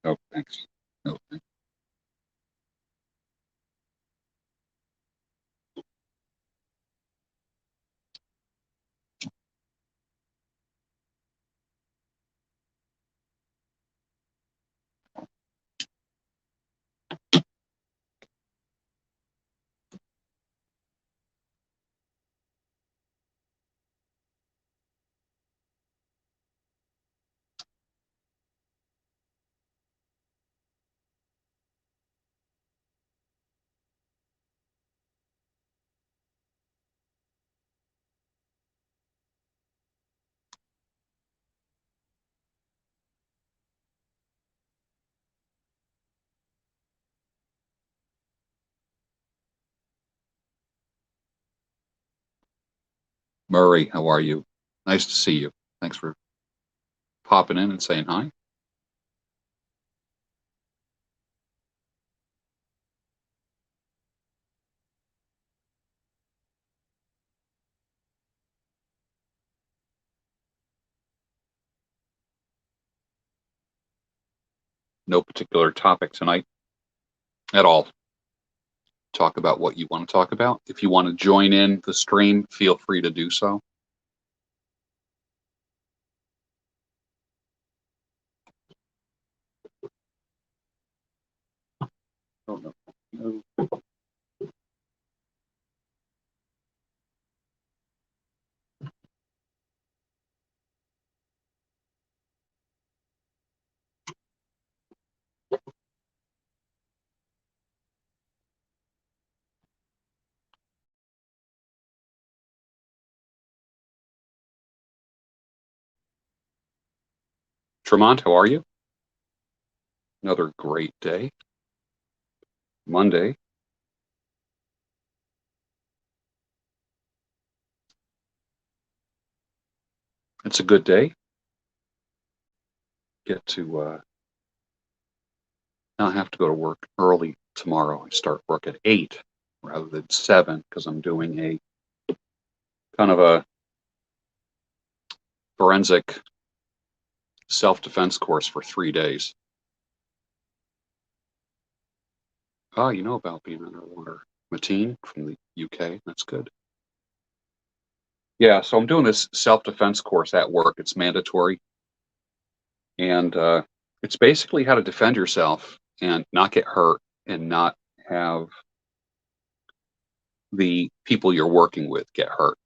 No, thanks. No, thanks. Murray, how are you? Nice to see you. Thanks for popping in and saying hi. No particular topic tonight at all. Talk about what you want to talk about. If you want to join in the stream, feel free to do so. Oh, no. Tremont, how are you? Another great day. Monday. It's a good day. Get to not have to go to work early tomorrow. I start work at 8 rather than 7 because I'm doing a kind of a forensic self-defense course for 3 days. Oh, you know about being underwater. Mateen from the UK. That's good. Yeah, so I'm doing this self-defense course at work. It's mandatory. And it's basically how to defend yourself and not get hurt and not have the people you're working with get hurt.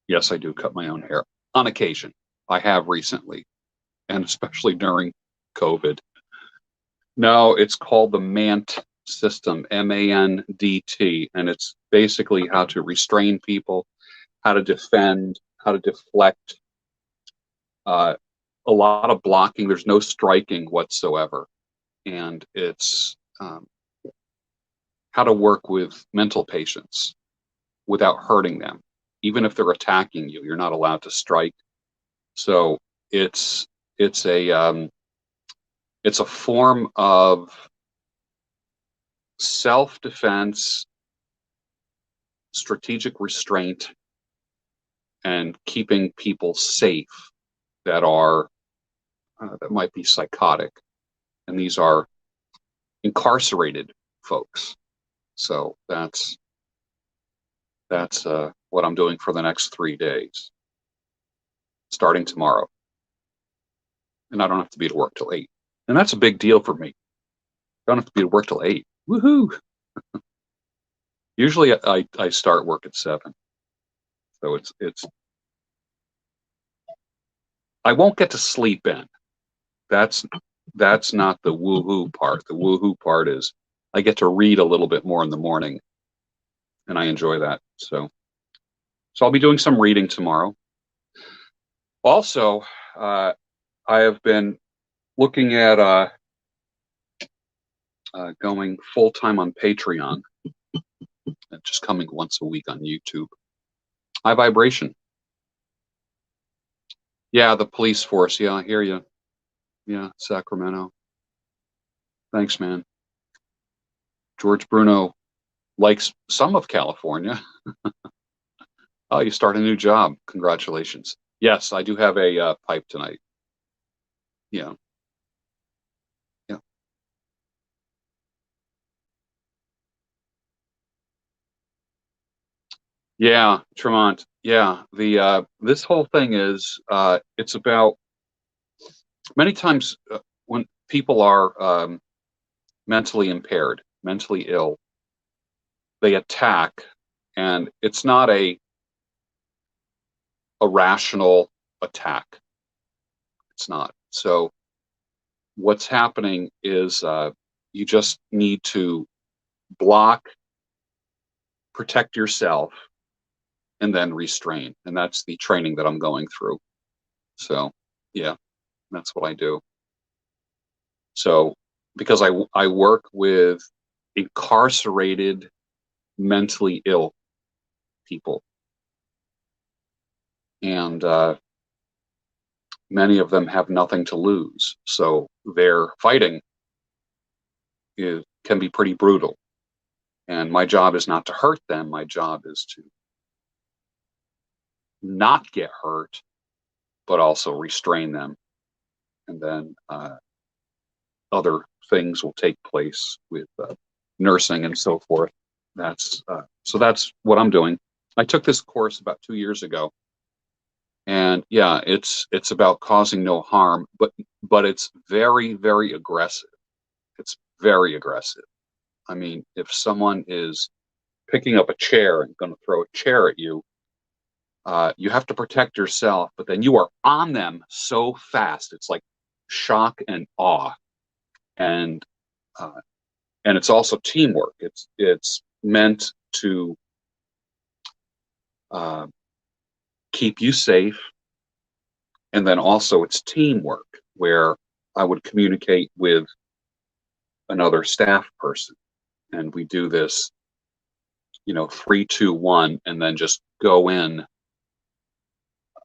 Yes, I do cut my own hair on occasion. I have recently, and especially during COVID. No, it's called the MANT system, MANDT, and it's basically how to restrain people, how to defend, how to deflect, a lot of blocking. There's no striking whatsoever. And it's how to work with mental patients without hurting them. Even if they're attacking you, you're not allowed to strike. So it's it's a it's a form of self-defense, strategic restraint, and keeping people safe that are that might be psychotic, and these are incarcerated folks. So that's what I'm doing for the next 3 days, starting tomorrow, and I don't have to be to work till 8, and that's a big deal for me. I don't have to be to work till 8. Woohoo! Usually I start work at 7, so it's I won't get to sleep in. That's that's not the woohoo part. The woohoo part is I get to read a little bit more in the morning, and I enjoy that. So I'll be doing some reading tomorrow. Also, I have been looking at going full time on Patreon, just coming once a week on YouTube. High Vibration. Yeah, the police force. Yeah, I hear you. Yeah, Sacramento. Thanks, man. George Bruno likes some of California. Oh, you start a new job. Congratulations. Yes, I do have a pipe tonight. Yeah. Yeah, Tremont. Yeah, the this whole thing is it's about many times when people are mentally impaired, mentally ill, they attack, and it's not a rational attack. It's not. So what's happening is you just need to block, protect yourself, and then restrain. And that's the training that I'm going through. So yeah, that's what I do. So because I work with incarcerated mentally ill people, and many of them have nothing to lose. So their fighting can be pretty brutal. And my job is not to hurt them. My job is to not get hurt, but also restrain them. And then other things will take place with nursing and so forth. That's what I'm doing. I took this course about 2 years ago, and yeah, it's about causing no harm, but it's very, very aggressive. It's very aggressive. I mean, if someone is picking up a chair and going to throw a chair at you, you have to protect yourself, but then you are on them so fast. It's like shock and awe, and uh, and it's also teamwork. It's meant to uh, keep you safe, and then also it's teamwork where I would communicate with another staff person, and we do this, 3, 2, 1, and then just go in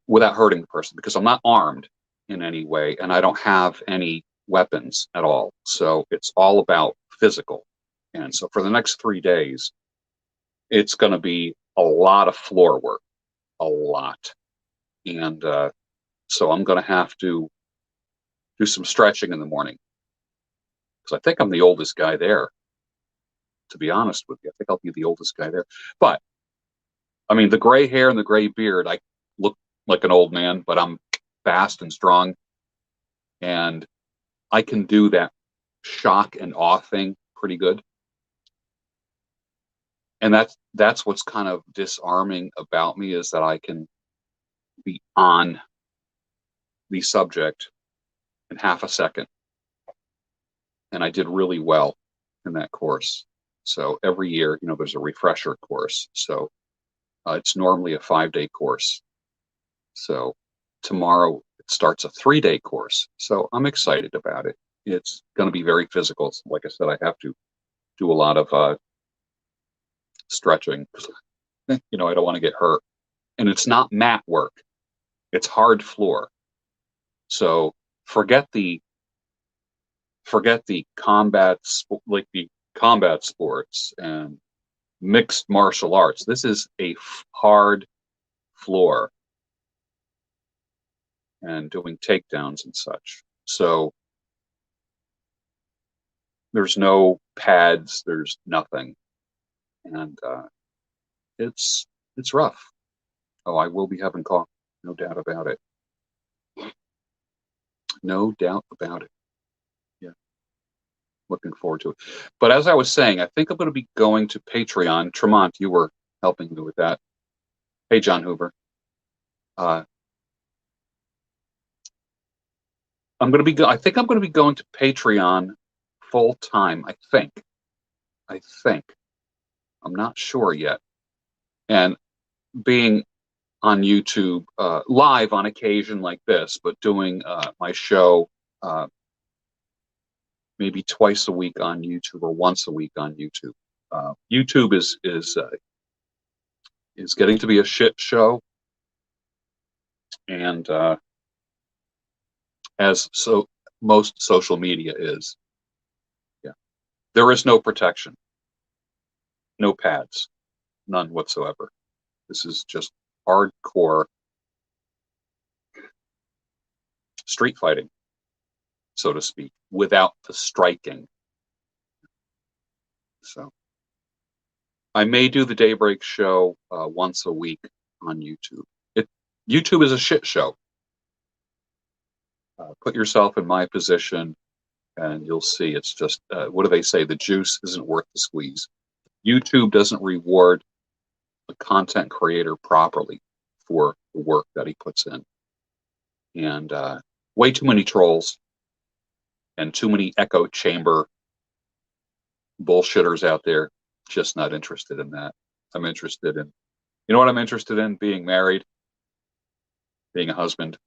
without hurting the person because I'm not armed in any way and I don't have any weapons at all. So it's all about physical. And so for the next 3 days, it's going to be a lot of floor work, a lot. And so I'm going to have to do some stretching in the morning because I think I'm the oldest guy there, to be honest with you. I think I'll be the oldest guy there. But I mean, the gray hair and the gray beard, I look like an old man, but I'm fast and strong. And I can do that shock and awe thing pretty good. And that's what's kind of disarming about me is that I can be on the subject in half a second. And I did really well in that course. So every year, there's a refresher course. So it's normally a 5-day course. So tomorrow it starts a 3-day course. So I'm excited about it. It's going to be very physical. Like I said, I have to do a lot of stretching. I don't want to get hurt. And it's not mat work. It's hard floor. So forget the combat, like the combat sports and mixed martial arts. This is a hard floor and doing takedowns and such. So there's no pads, there's nothing, and it's rough. Oh, I will be having coffee, no doubt about it. No doubt about it. Yeah, looking forward to it. But as I was saying, I think I'm going to be going to Patreon. Tremont, you were helping me with that. Hey, John Hoover. Uh, I think I'm going to be going to Patreon full time. I think. I'm not sure yet. And being on YouTube live on occasion like this, but doing my show maybe twice a week on YouTube or once a week on YouTube. YouTube is getting to be a shit show, and as so most social media is. Yeah, there is no protection, no pads, none whatsoever. This is just hardcore street fighting, so to speak, without the striking. So I may do the Daybreak show once a week on YouTube. YouTube is a shit show. Put yourself in my position, and you'll see it's just what do they say? The juice isn't worth the squeeze. YouTube doesn't reward a content creator properly for the work that he puts in, and way too many trolls and too many echo chamber bullshitters out there. Just not interested in that. I'm interested in, you know what I'm interested in? Being married, being a husband,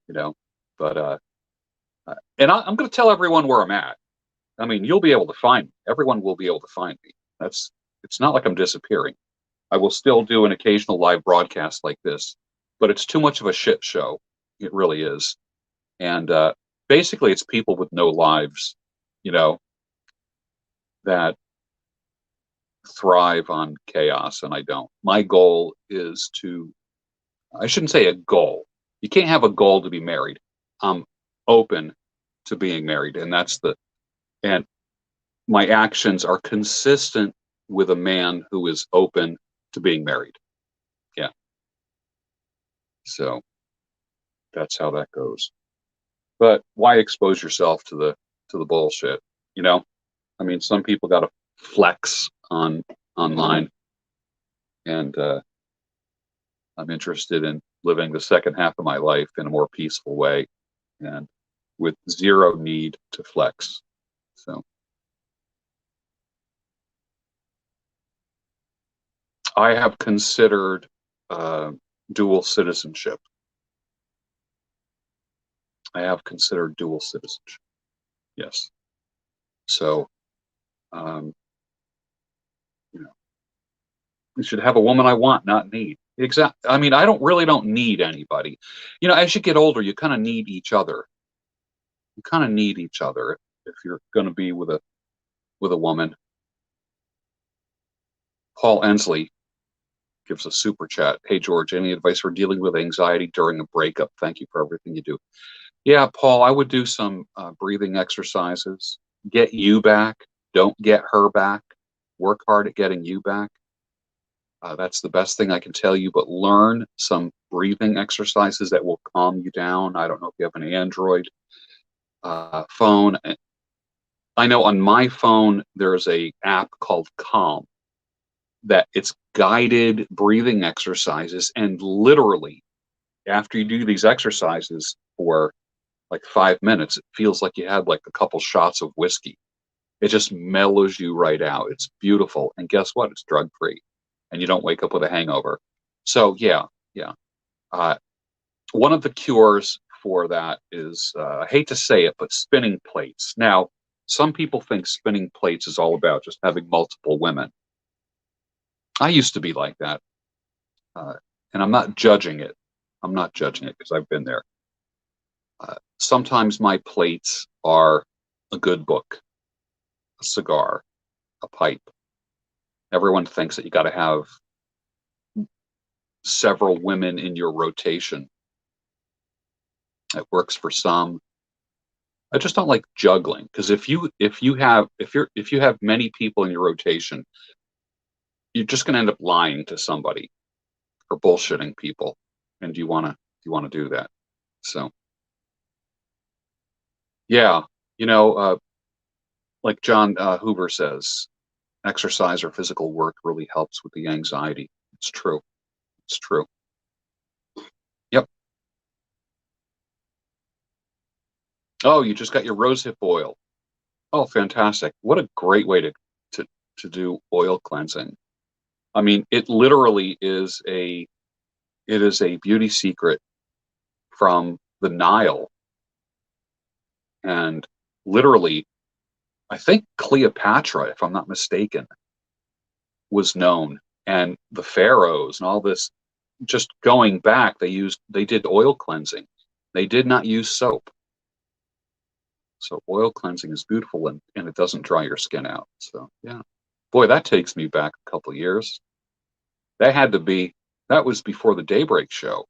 you know. But and I'm going to tell everyone where I'm at. I mean, you'll be able to find me. Everyone will be able to find me. It's not like I'm disappearing. I will still do an occasional live broadcast like this, but it's too much of a shit show. It really is. And basically, it's people with no lives, you know, that thrive on chaos, and I don't. My goal is to, I shouldn't say a goal. You can't have a goal to be married. I'm open to being married, and and my actions are consistent with a man who is open to being married. Yeah. So that's how that goes. But why expose yourself to the bullshit? You know, I mean, some people got to flex online, and I'm interested in living the second half of my life in a more peaceful way, and with zero need to flex. So I have considered dual citizenship. I have considered dual citizenship. Yes. So, you know, I should have a woman I want, not need. Exactly. I mean, I don't need anybody. You know, as you get older, you kind of need each other. You kind of need each other if you're going to be with a woman. Paul Ensley gives a super chat. Hey George, any advice for dealing with anxiety during a breakup? Thank you for everything you do. Yeah, Paul, I would do some breathing exercises. Get you back. Don't get her back. Work hard at getting you back. That's the best thing I can tell you, but learn some breathing exercises that will calm you down. I don't know if you have an Android phone. I know on my phone, there's a app called Calm that it's guided breathing exercises. And literally, after you do these exercises for like 5 minutes, it feels like you had like a couple shots of whiskey. It just mellows you right out. It's beautiful. And guess what? It's drug free. And you don't wake up with a hangover. So yeah. One of the cures for that is, I hate to say it, but spinning plates. Now, some people think spinning plates is all about just having multiple women. I used to be like that. And I'm not judging it. I'm not judging it because I've been there. Sometimes my plates are a good book, a cigar, a pipe. Everyone thinks that you got to have several women in your rotation. It works for some. I just don't like juggling, because if you have many people in your rotation, you're just going to end up lying to somebody or bullshitting people. And do you want to do that? So yeah, you know, like John Huber says, exercise or physical work really helps with the anxiety. It's true. It's true. Yep. Oh, you just got your rosehip oil. Oh, fantastic. What a great way to do oil cleansing. I mean, it literally is a beauty secret from the Nile. And literally, I think Cleopatra, if I'm not mistaken, was known, and the pharaohs and all this, just going back, they did oil cleansing. They did not use soap. So oil cleansing is beautiful, and it doesn't dry your skin out. So yeah, boy, that takes me back a couple of years. That was before the Daybreak show.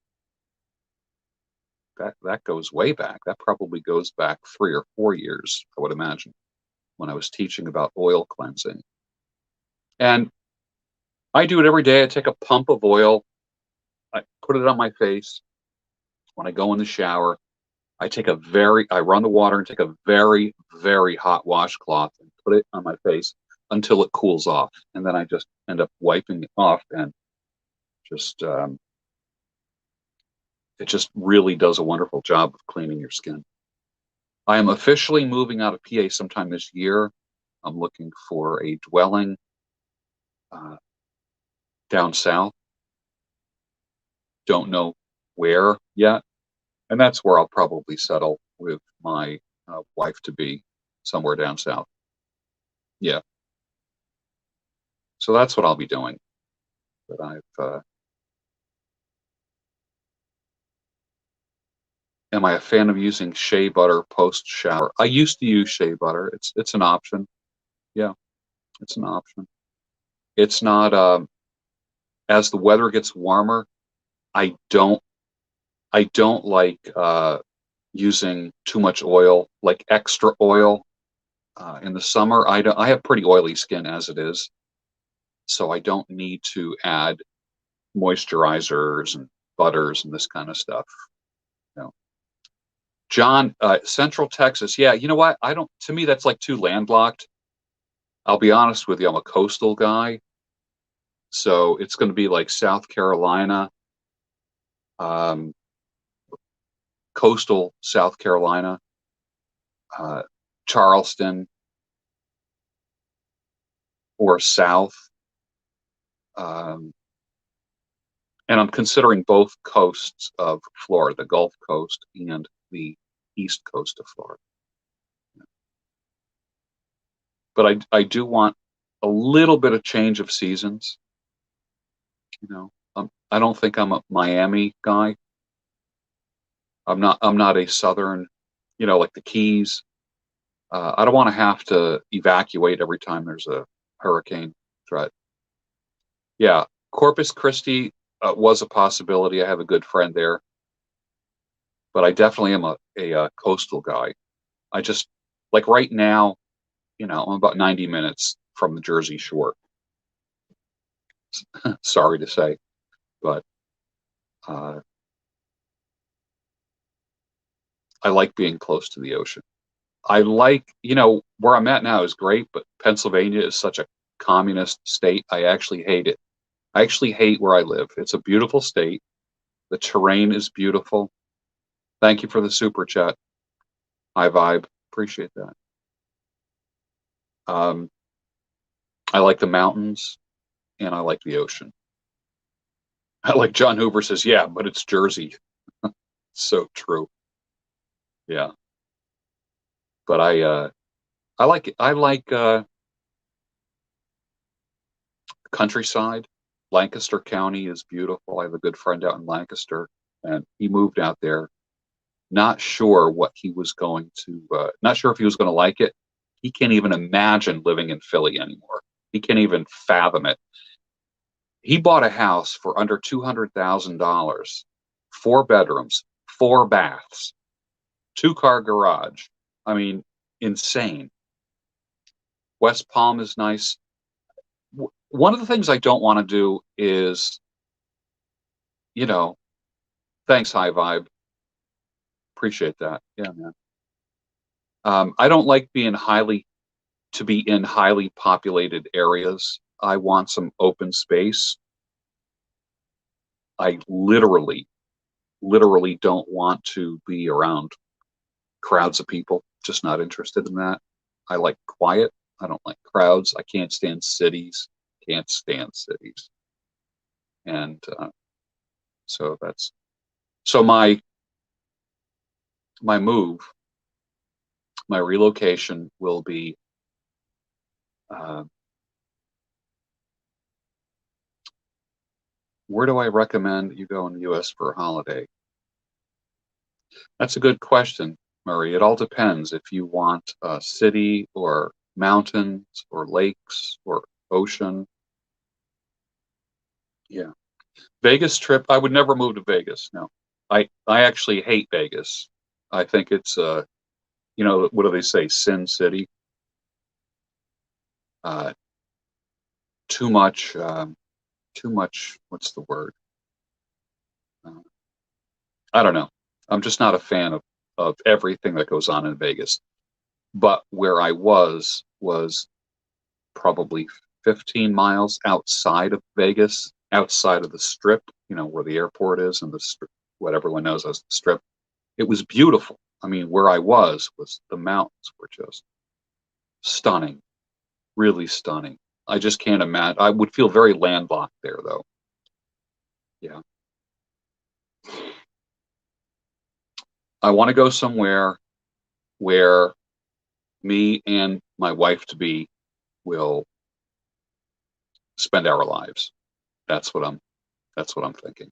That goes way back. That probably goes back 3 or 4 years, I would imagine, when I was teaching about oil cleansing. And I do it every day. I take a pump of oil, I put it on my face. When I go in the shower, I run the water and take a very, very hot washcloth and put it on my face until it cools off. And then I just end up wiping it off, and just, it just really does a wonderful job of cleaning your skin. I am officially moving out of PA sometime this year. I'm looking for a dwelling uh, down south. Don't know where yet. And that's where I'll probably settle with my wife to be, somewhere down south. Yeah. So that's what I'll be doing. But am I a fan of using shea butter post shower? I used to use shea butter. It's an option. Yeah, it's an option. It's not, as the weather gets warmer, I don't I don't like using too much oil, like extra oil. In the summer, I have pretty oily skin as it is, so I don't need to add moisturizers and butters and this kind of stuff. You know. John, Central Texas. Yeah, you know what? I don't. To me, that's like too landlocked. I'll be honest with you. I'm a coastal guy, so it's going to be like South Carolina, um, coastal South Carolina, uh, Charleston, or south. Um, and I'm considering both coasts of Florida, the Gulf Coast and the East Coast of Florida. But I do want a little bit of change of seasons. You know, I don't think I'm a Miami guy. I'm not a southern, like the Keys. I don't want to have to evacuate every time there's a hurricane threat. Yeah, Corpus Christi was a possibility. I have a good friend there, but I definitely am a coastal guy. I just, like right now, I'm about 90 minutes from the Jersey Shore. Sorry to say, but uh, I like being close to the ocean. I like, where I'm at now is great, but Pennsylvania is such a communist state. I actually hate it. I actually hate where I live. It's a beautiful state. The terrain is beautiful. Thank you for the super chat. High vibe. Appreciate that. Um, I like the mountains and I like the ocean. I like John Hoover says, yeah, but it's Jersey. So true. Yeah. But I like it. I like countryside. Lancaster County is beautiful. I have a good friend out in Lancaster, and he moved out there. Not sure what he was going to. Not sure if he was going to like it. He can't even imagine living in Philly anymore. He can't even fathom it. He bought a house for under $200,000, 4 bedrooms, 4 baths, 2-car garage. I mean, insane. West Palm is nice. One of the things I don't want to do is, you know, thanks, High Vibe. Appreciate that. Yeah, man. I don't like to be in highly populated areas. I want some open space. I literally don't want to be around crowds of people. Just not interested in that. I like quiet. I don't like crowds. I can't stand cities. Can't stand cities. And so that's so my move, my relocation will be uh, where do I recommend you go in the U.S. for a holiday? That's a good question, Murray. It all depends if you want a city or mountains or lakes or ocean. Yeah. Vegas trip, I would never move to Vegas. No. I actually hate Vegas. I think it's what do they say? Sin City. Uh too much. too much, what's the word? I don't know. I'm just not a fan of everything that goes on in Vegas. But where I was probably 15 miles outside of Vegas, outside of the Strip, where the airport is and the Strip, what everyone knows as the Strip. It was beautiful. I mean, where I was the mountains were just stunning, really stunning. I just can't imagine. I would feel very landlocked there, though. Yeah. I want to go somewhere where me and my wife to be will spend our lives. That's what I'm thinking.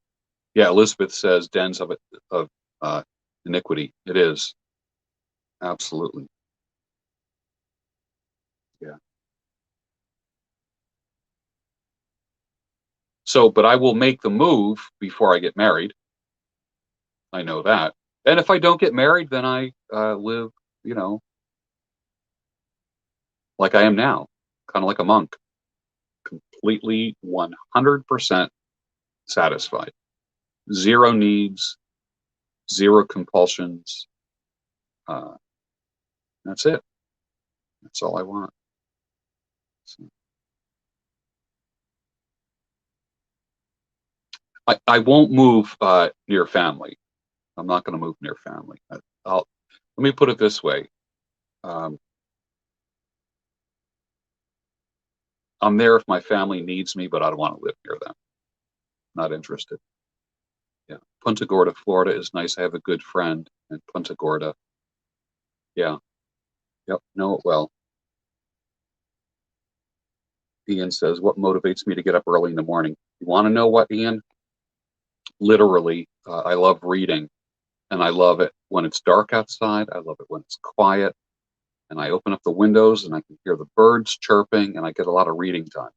Yeah, Elizabeth says dens of iniquity. It is. Absolutely. Yeah. So, but I will make the move before I get married. I know that. And if I don't get married, then I live, you know, like I am now, kind of like a monk, completely 100% satisfied. Zero needs, zero compulsions. Uh, that's it. That's all I want. So I won't move near family. I'm not going to move near family. Let me put it this way. Um, I'm there if my family needs me, but I don't want to live near them. Not interested. Yeah. Punta Gorda, Florida is nice. I have a good friend in Punta Gorda. Yeah. Yep. Know it well. Ian says, what motivates me to get up early in the morning? You want to know what, Ian? Literally, I love reading and I love it when it's dark outside. I love it when it's quiet and I open up the windows and I can hear the birds chirping and I get a lot of reading done.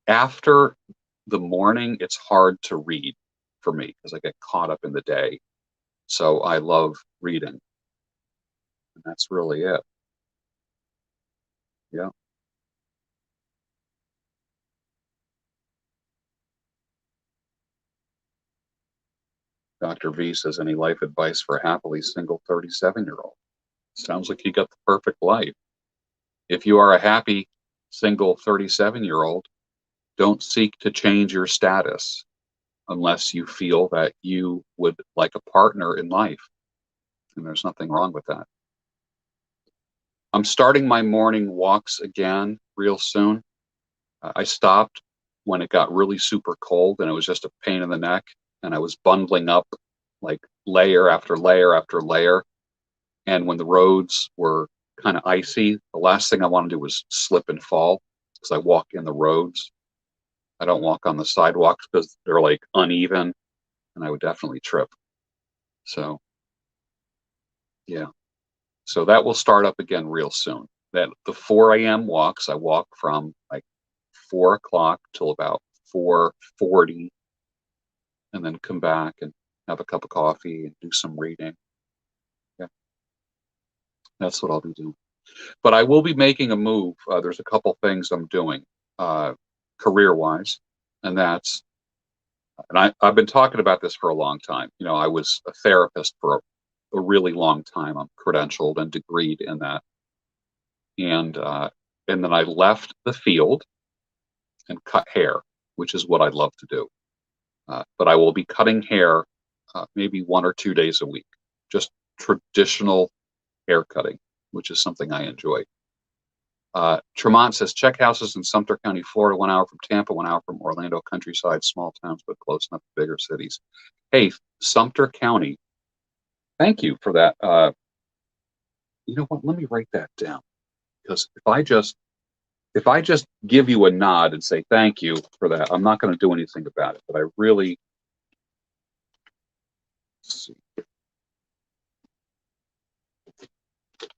After the morning, it's hard to read for me because I get caught up in the day. So I love reading. And that's really it. Yeah. Dr. V says, any life advice for a happily single 37-year-old? Sounds like you got the perfect life. If you are a happy single 37-year-old, don't seek to change your status unless you feel that you would like a partner in life. And there's nothing wrong with that. I'm starting my morning walks again real soon. I stopped when it got really super cold and it was just a pain in the neck. And I was bundling up like layer after layer after layer. And when the roads were kind of icy, the last thing I want to do was slip and fall because I walk in the roads. I don't walk on the sidewalks because they're like uneven and I would definitely trip. So, yeah. So that will start up again real soon. That the 4 a.m. walks, I walk from like 4 o'clock till about 4:40 and then come back and have a cup of coffee and do some reading. Yeah, that's what I'll be doing. But I will be making a move. There's a couple things I'm doing career-wise, and I've been talking about this for a long time. I was a therapist for a really long time. I'm credentialed and degreed in that, and then I left the field and cut hair, which is what I love to do. But I will be cutting hair maybe 1 or 2 days a week, just traditional hair cutting, which is something I enjoy. Tremont says, check houses in Sumter County, Florida, 1 hour from Tampa, 1 hour from Orlando, countryside, small towns, but close enough to bigger cities. Hey, Sumter County, thank you for that. You know what? Let me write that down because if I just give you a nod and say thank you for that, I'm not going to do anything about it. But I really see.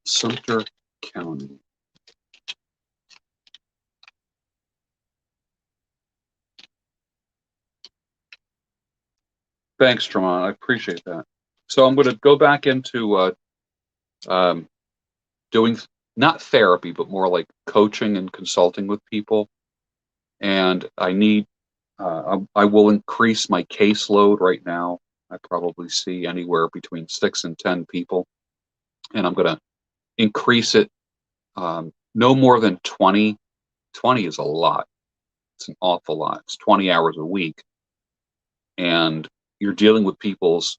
Sumter County. Thanks, Tremont. I appreciate that. So I'm going to go back into doing not therapy, but more like coaching and consulting with people. And I need I will increase my caseload right now. I probably see anywhere between 6 and 10 people, and I'm going to increase it no more than 20. 20 is a lot. It's an awful lot. It's 20 hours a week, and you're dealing with people's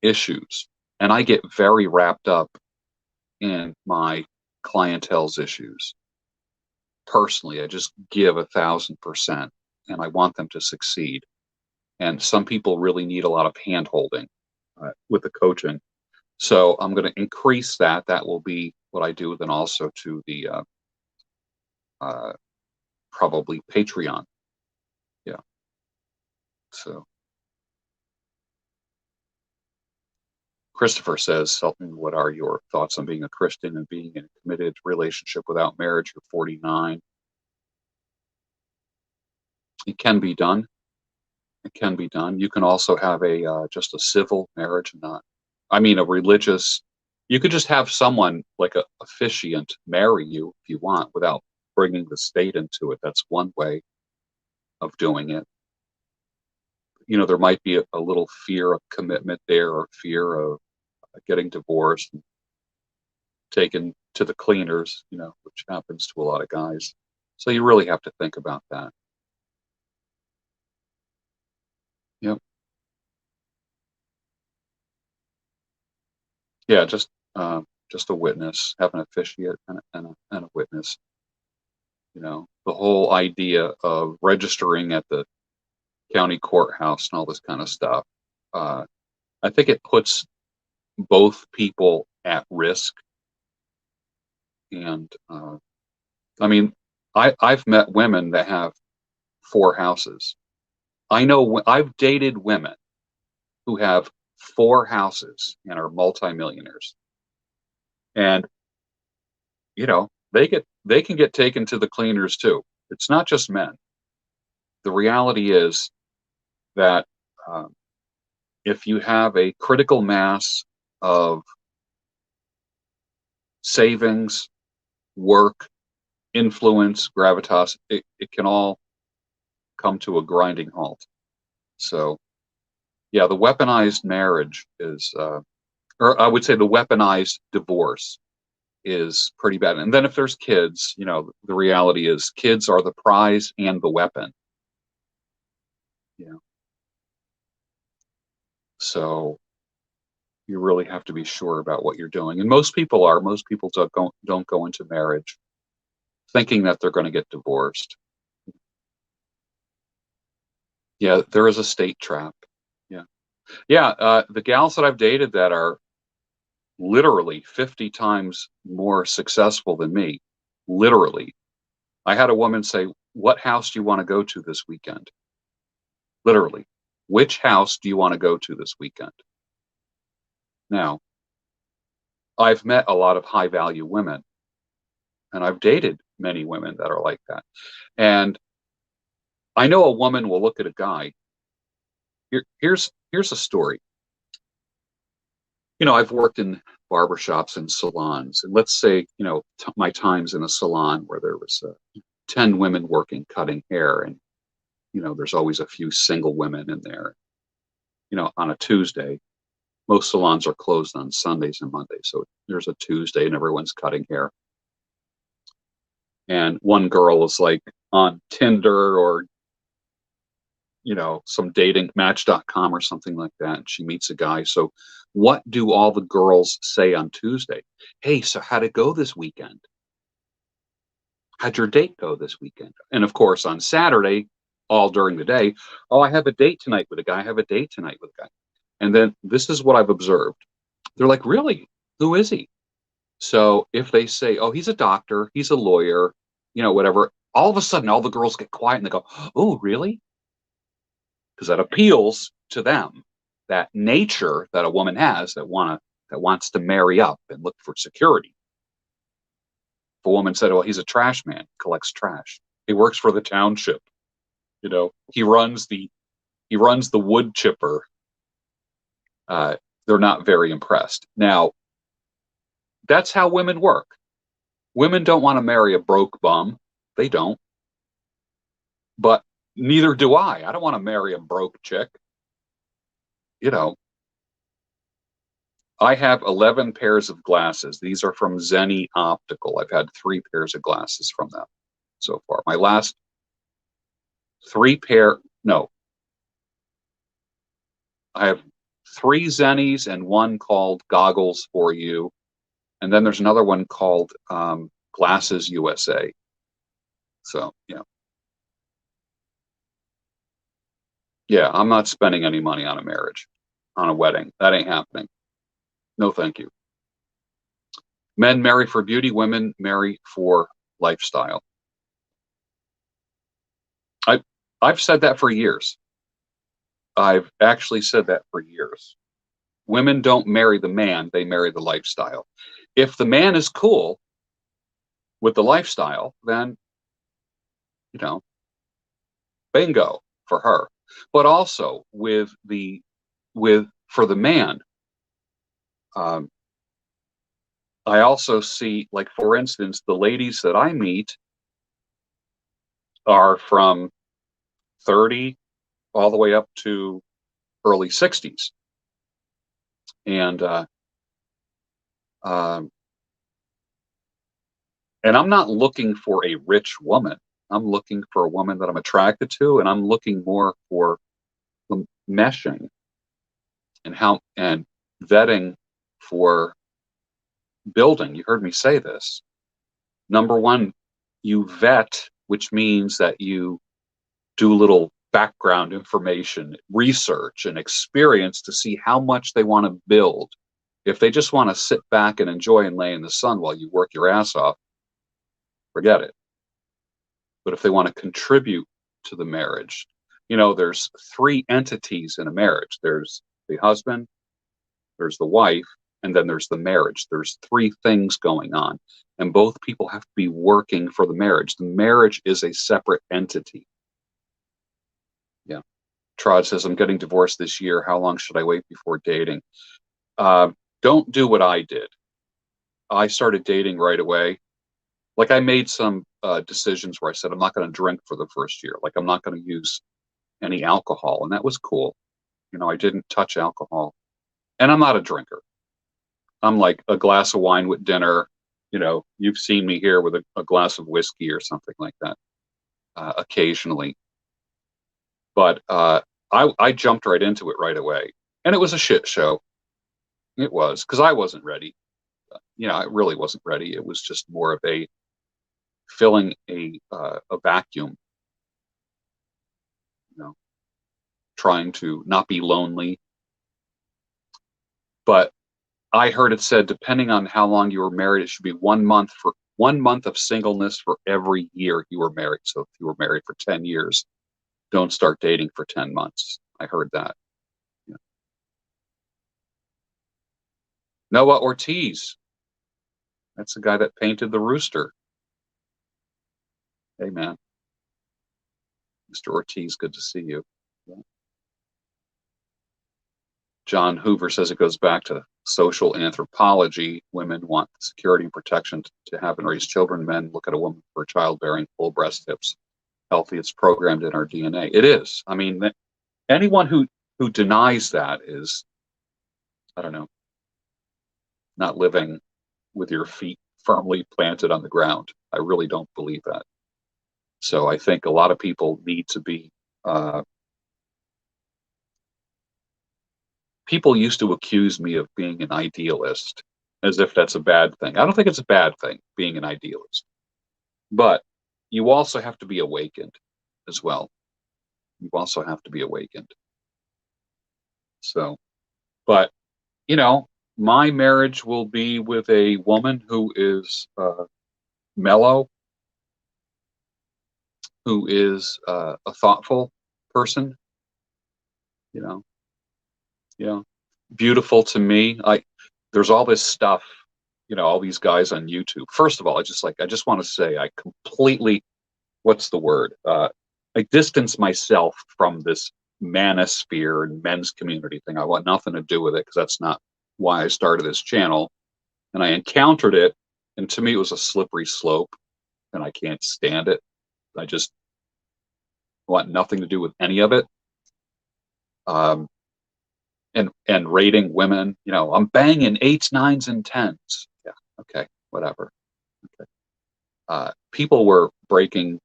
issues. And I get very wrapped up in my clientele's issues. Personally, I just give 1,000%, and I want them to succeed. And some people really need a lot of hand holding with the coaching. So I'm going to increase that. That will be what I do. Then also to the uh, probably Patreon. Yeah. So Christopher says, "Help me. What are your thoughts on being a Christian and being in a committed relationship without marriage? You're 49. It can be done. It can be done. You can also have a just a civil marriage, not, I mean, a religious. You could just have someone like a officiant marry you if you want without bringing the state into it. That's one way of doing it. You know, there might be a little fear of commitment there, or fear of getting divorced and taken to the cleaners, you know, which happens to a lot of guys. So you really have to think about that. Yep. Yeah, just a witness, have an officiate and a witness. You know, the whole idea of registering at the county courthouse and all this kind of stuff. Uh, I think it puts both people at risk. And I mean, I've met women that have 4 houses. I know I've dated women who have 4 houses and are multimillionaires. And you know, they can get taken to the cleaners too. It's not just men. The reality is that um, if you have a critical mass of savings, work, influence, gravitas, it can all come to a grinding halt. So, yeah, the weaponized marriage is, or I would say the weaponized divorce is pretty bad. And then if there's kids, you know, the reality is kids are the prize and the weapon. You know, so you really have to be sure about what you're doing. And most people are. Most people don't go into marriage thinking that they're going to get divorced. Yeah, there is a state trap. Yeah. Yeah, the gals that I've dated that are literally 50 times more successful than me, literally. I had a woman say, "What house do you want to go to this weekend?" Literally. "Which house do you want to go to this weekend?" Now, I've met a lot of high value women, and I've dated many women that are like that. And I know a woman will look at a guy. Here's a story. You know, I've worked in barbershops and salons, and let's say, you know, my times in a salon where there was 10 women working cutting hair, and you know, there's always a few single women in there. You know, on a Tuesday, most salons are closed on Sundays and Mondays, so there's a Tuesday and everyone's cutting hair. And one girl is like on Tinder or, you know, some dating match.com or something like that, and she meets a guy. So what do all the girls say on Tuesday? "Hey, so how'd it go this weekend? How'd your date go this weekend?" And of course, on Saturday, all during the day, "Oh, I have a date tonight with a guy. I have a date tonight with a guy." And then this is what I've observed. They're like, "Really? Who is he?" So if they say, "Oh, he's a doctor, he's a lawyer," you know, whatever, all of a sudden all the girls get quiet and they go, "Oh, really?" Because that appeals to them, that nature that a woman has that wants to marry up and look for security. If a woman said, "Well, he's a trash man, collects trash. He works for the township. You know, he runs the wood chipper." Uh, they're not very impressed. Now, that's how women work. Women don't want to marry a broke bum. They don't. But Neither do I. I don't want to marry a broke chick. You know, I have 11 pairs of glasses. These are from Zenni Optical. I've had 3 pairs of glasses from them so far. My last 3 pair, no, I have 3 Zennis and 1 called Goggles for You. And then there's another one called Glasses USA. So, yeah. Yeah, I'm not spending any money on a marriage, on a wedding. That ain't happening. No, thank you. Men marry for beauty, women marry for lifestyle. I've said that for years. I've actually said that for years. Women don't marry the man, they marry the lifestyle. If the man is cool with the lifestyle, then, you know, bingo for her. But also for the man, um, I also see, like, for instance, the ladies that I meet are from 30 all the way up to early 60s. And um, and I'm not looking for a rich woman. I'm looking for a woman that I'm attracted to, and I'm looking more for the meshing and vetting for building. You heard me say this. Number one, you vet, which means that you do a little background information, research, and experience to see how much they want to build. If they just want to sit back and enjoy and lay in the sun while you work your ass off, forget it. But if they want to contribute to the marriage, there's 3 entities in a marriage. There's the husband, there's the wife, and then there's the marriage. There's 3 things going on, and both people have to be working for the marriage. The marriage is a separate entity. Yeah. Trod says, I'm getting divorced this year. How long should I wait before dating? Don't do what I did. I started dating right away. Like, I made some decisions where I said, I'm not going to drink for the first year. Like, I'm not going to use any alcohol. And that was cool. I didn't touch alcohol. And I'm not a drinker. I'm like a glass of wine with dinner. You've seen me here with a glass of whiskey or something like that occasionally. But I jumped right into it right away. And it was a shit show. It was, because I wasn't ready. I really wasn't ready. It was just more of a filling a vacuum, trying to not be lonely. But I heard it said, depending on how long you were married, it should be 1 month of singleness for every year you were married. So if you were married for 10 years, don't start dating for 10 months. I heard that. Yeah. Noah Ortiz. That's the guy that painted the rooster. Hey, man. Mr. Ortiz, good to see you. Yeah. John Hoover says it goes back to social anthropology. Women want security and protection to have and raise children. Men look at a woman for childbearing, full breast, hips, healthy. It's programmed in our DNA. It is. I mean, anyone who denies that is, I don't know, not living with your feet firmly planted on the ground. I really don't believe that. So I think a lot of people need to be people used to accuse me of being an idealist, as if that's a bad thing. I don't think it's a bad thing, being an idealist. But you also have to be awakened as well. You also have to be awakened. So, but, my marriage will be with a woman who is mellow, who is a thoughtful person, beautiful to me. There's all this stuff, all these guys on YouTube. First of all, I just want to say I completely, what's the word? I distance myself from this manosphere and men's community thing. I want nothing to do with it, because that's not why I started this channel. And I encountered it, and to me it was a slippery slope, and I can't stand it. want nothing to do with any of it. Um, and rating women, I'm banging 8s, 9s, and 10s. Yeah, okay, whatever. Okay. People were breaking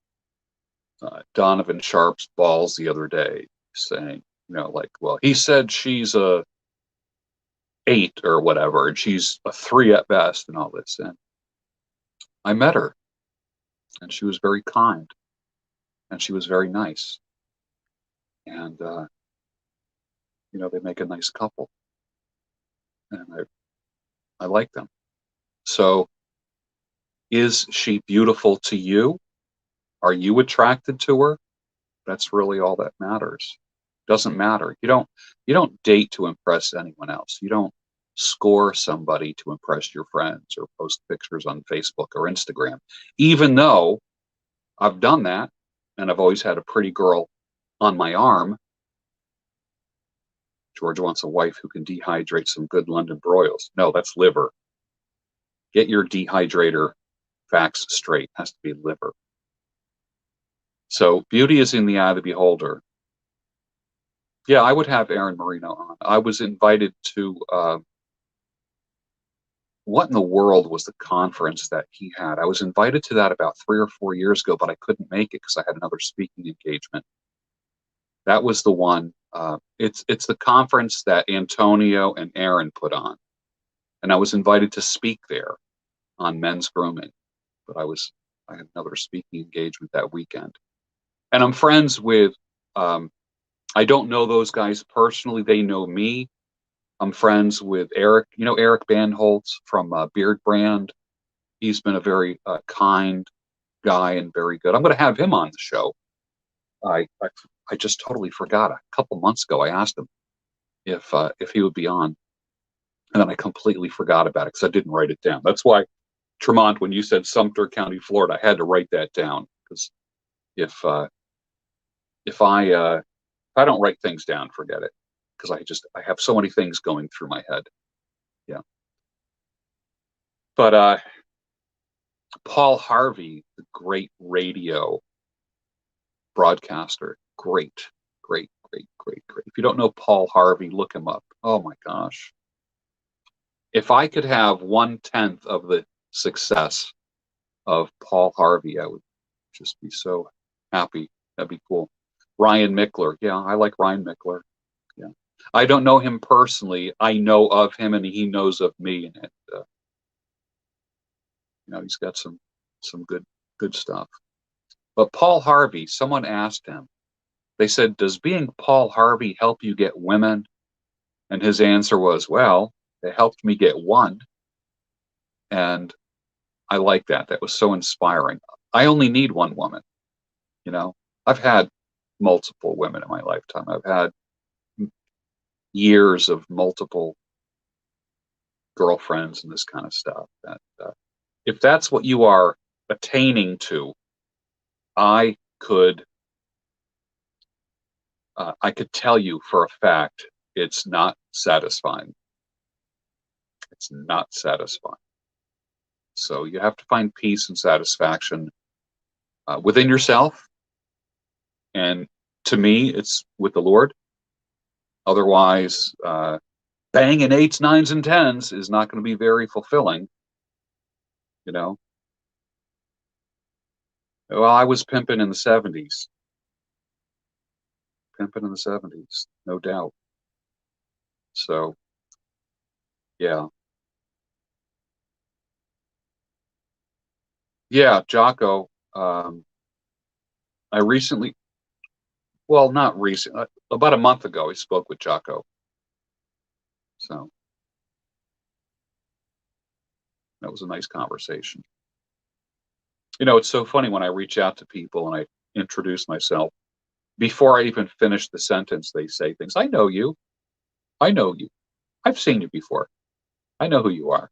Donovan Sharp's balls the other day, saying, like, well, he said she's a 8 or whatever, and she's a 3 at best, and all this. And I met her, and she was very kind, and she was very nice, and they make a nice couple, and I like them. So, is she beautiful to you? Are you attracted to her? That's really all that matters. Doesn't matter. You don't date to impress anyone else. You don't score somebody to impress your friends or post pictures on Facebook or Instagram. Even though I've done that and I've always had a pretty girl on my arm. George wants a wife who can dehydrate some good London broils. No, that's liver. Get your dehydrator facts straight. It has to be liver. So beauty is in the eye of the beholder. Yeah, I would have Aaron Marino on. I was invited to what in the world was the conference that he had? I was invited to that about 3 or 4 years ago, but I couldn't make it because I had another speaking engagement. That was the one. It's the conference that Antonio and Aaron put on, and I was invited to speak there on men's grooming, but I had another speaking engagement that weekend, and I'm friends with. I don't know those guys personally; they know me. I'm friends with Eric. Eric Bandholtz from Beard Brand. He's been a very kind guy and very good. I'm going to have him on the show. I just totally forgot. A couple months ago, I asked him if he would be on, and then I completely forgot about it because I didn't write it down. That's why, Tremont, when you said Sumter County, Florida, I had to write that down because if I don't write things down, forget it, because I have so many things going through my head. Yeah, but Paul Harvey, the great radio broadcaster, great, great, great, great, great. If you don't know Paul Harvey, look him up. Oh my gosh. If I could have 1/10 of the success of Paul Harvey, I would just be so happy. That'd be cool. Ryan Mickler. Yeah, I like Ryan Mickler. Yeah. I don't know him personally. I know of him and he knows of me, and he's got some good stuff. But Paul Harvey, someone asked him, they said, does being Paul Harvey help you get women? And his answer was, well, it helped me get one. And I like that. That was so inspiring. I only need one woman. I've had multiple women in my lifetime. I've had years of multiple girlfriends and this kind of stuff. And if that's what you are attaining to, I could tell you for a fact it's not satisfying. It's not satisfying. So you have to find peace and satisfaction within yourself. And to me, it's with the Lord. Otherwise, banging 8s, 9s, and 10s is not going to be very fulfilling. Well, I was pimping in the 70s. Pimping in the 70s, no doubt. So, yeah. Yeah, Jocko. I recently, well, not recent, about a month ago, I spoke with Jocko. So that was a nice conversation. It's so funny when I reach out to people and I introduce myself. Before I even finish the sentence, they say things. I know you. I know you. I've seen you before. I know who you are.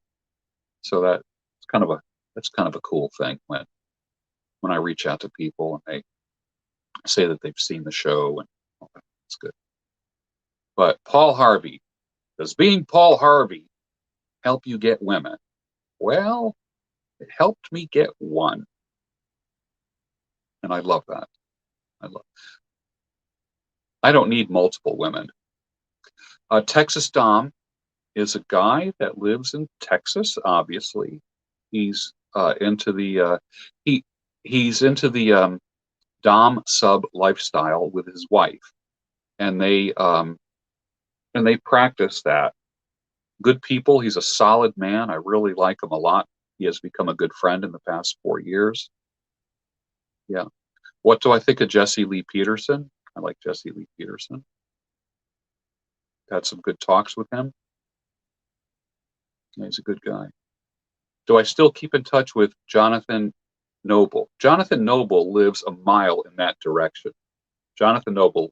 So that's kind of a cool thing when I reach out to people and they say that they've seen the show, and it's good. But Paul Harvey, does being Paul Harvey help you get women? Well, it helped me get one. And I love that. I don't need multiple women. Texas Dom is a guy that lives in Texas. Obviously, he's into the he he's into the Dom sub lifestyle with his wife, and they practice that. Good people. He's a solid man. I really like him a lot. He has become a good friend in the past 4 years. Yeah. What do I think of Jesse Lee Peterson? I like Jesse Lee Peterson. Had some good talks with him. He's a good guy. Do I still keep in touch with Jonathan Noble? Jonathan Noble lives a mile in that direction. Jonathan Noble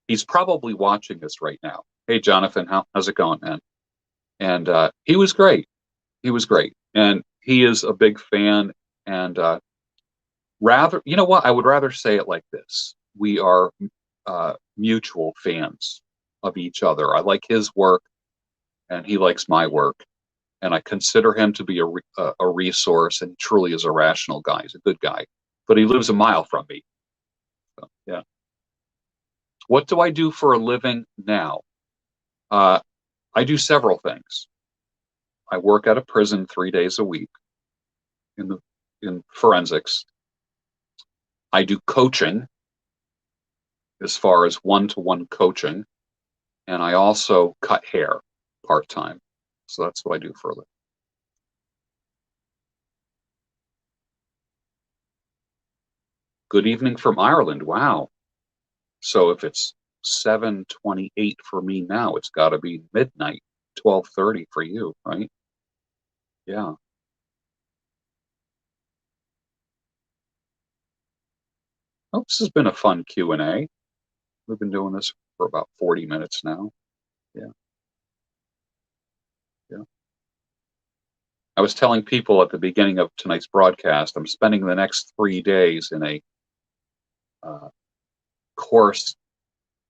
he's probably watching this right now. Hey, Jonathan, how's it going, man? And he was great. He was great. And he is a big fan. And you know what? I would rather say it like this. We are mutual fans of each other. I like his work and he likes my work. And I consider him to be a resource, and he truly is a rational guy. He's a good guy, but he lives a mile from me. So, yeah. What do I do for a living now? I do several things. I work at a prison 3 days a week in forensics. I do coaching as far as one-to-one coaching, and I also cut hair part-time. So that's what I do for a living. Good evening from Ireland. Wow. So if it's 7:28 for me now, it's got to be midnight, 12:30 for you, right? Yeah. Oh, this has been a fun Q&A. We've been doing this for about 40 minutes now. Yeah. Yeah. I was telling people at the beginning of tonight's broadcast, I'm spending the next 3 days in a course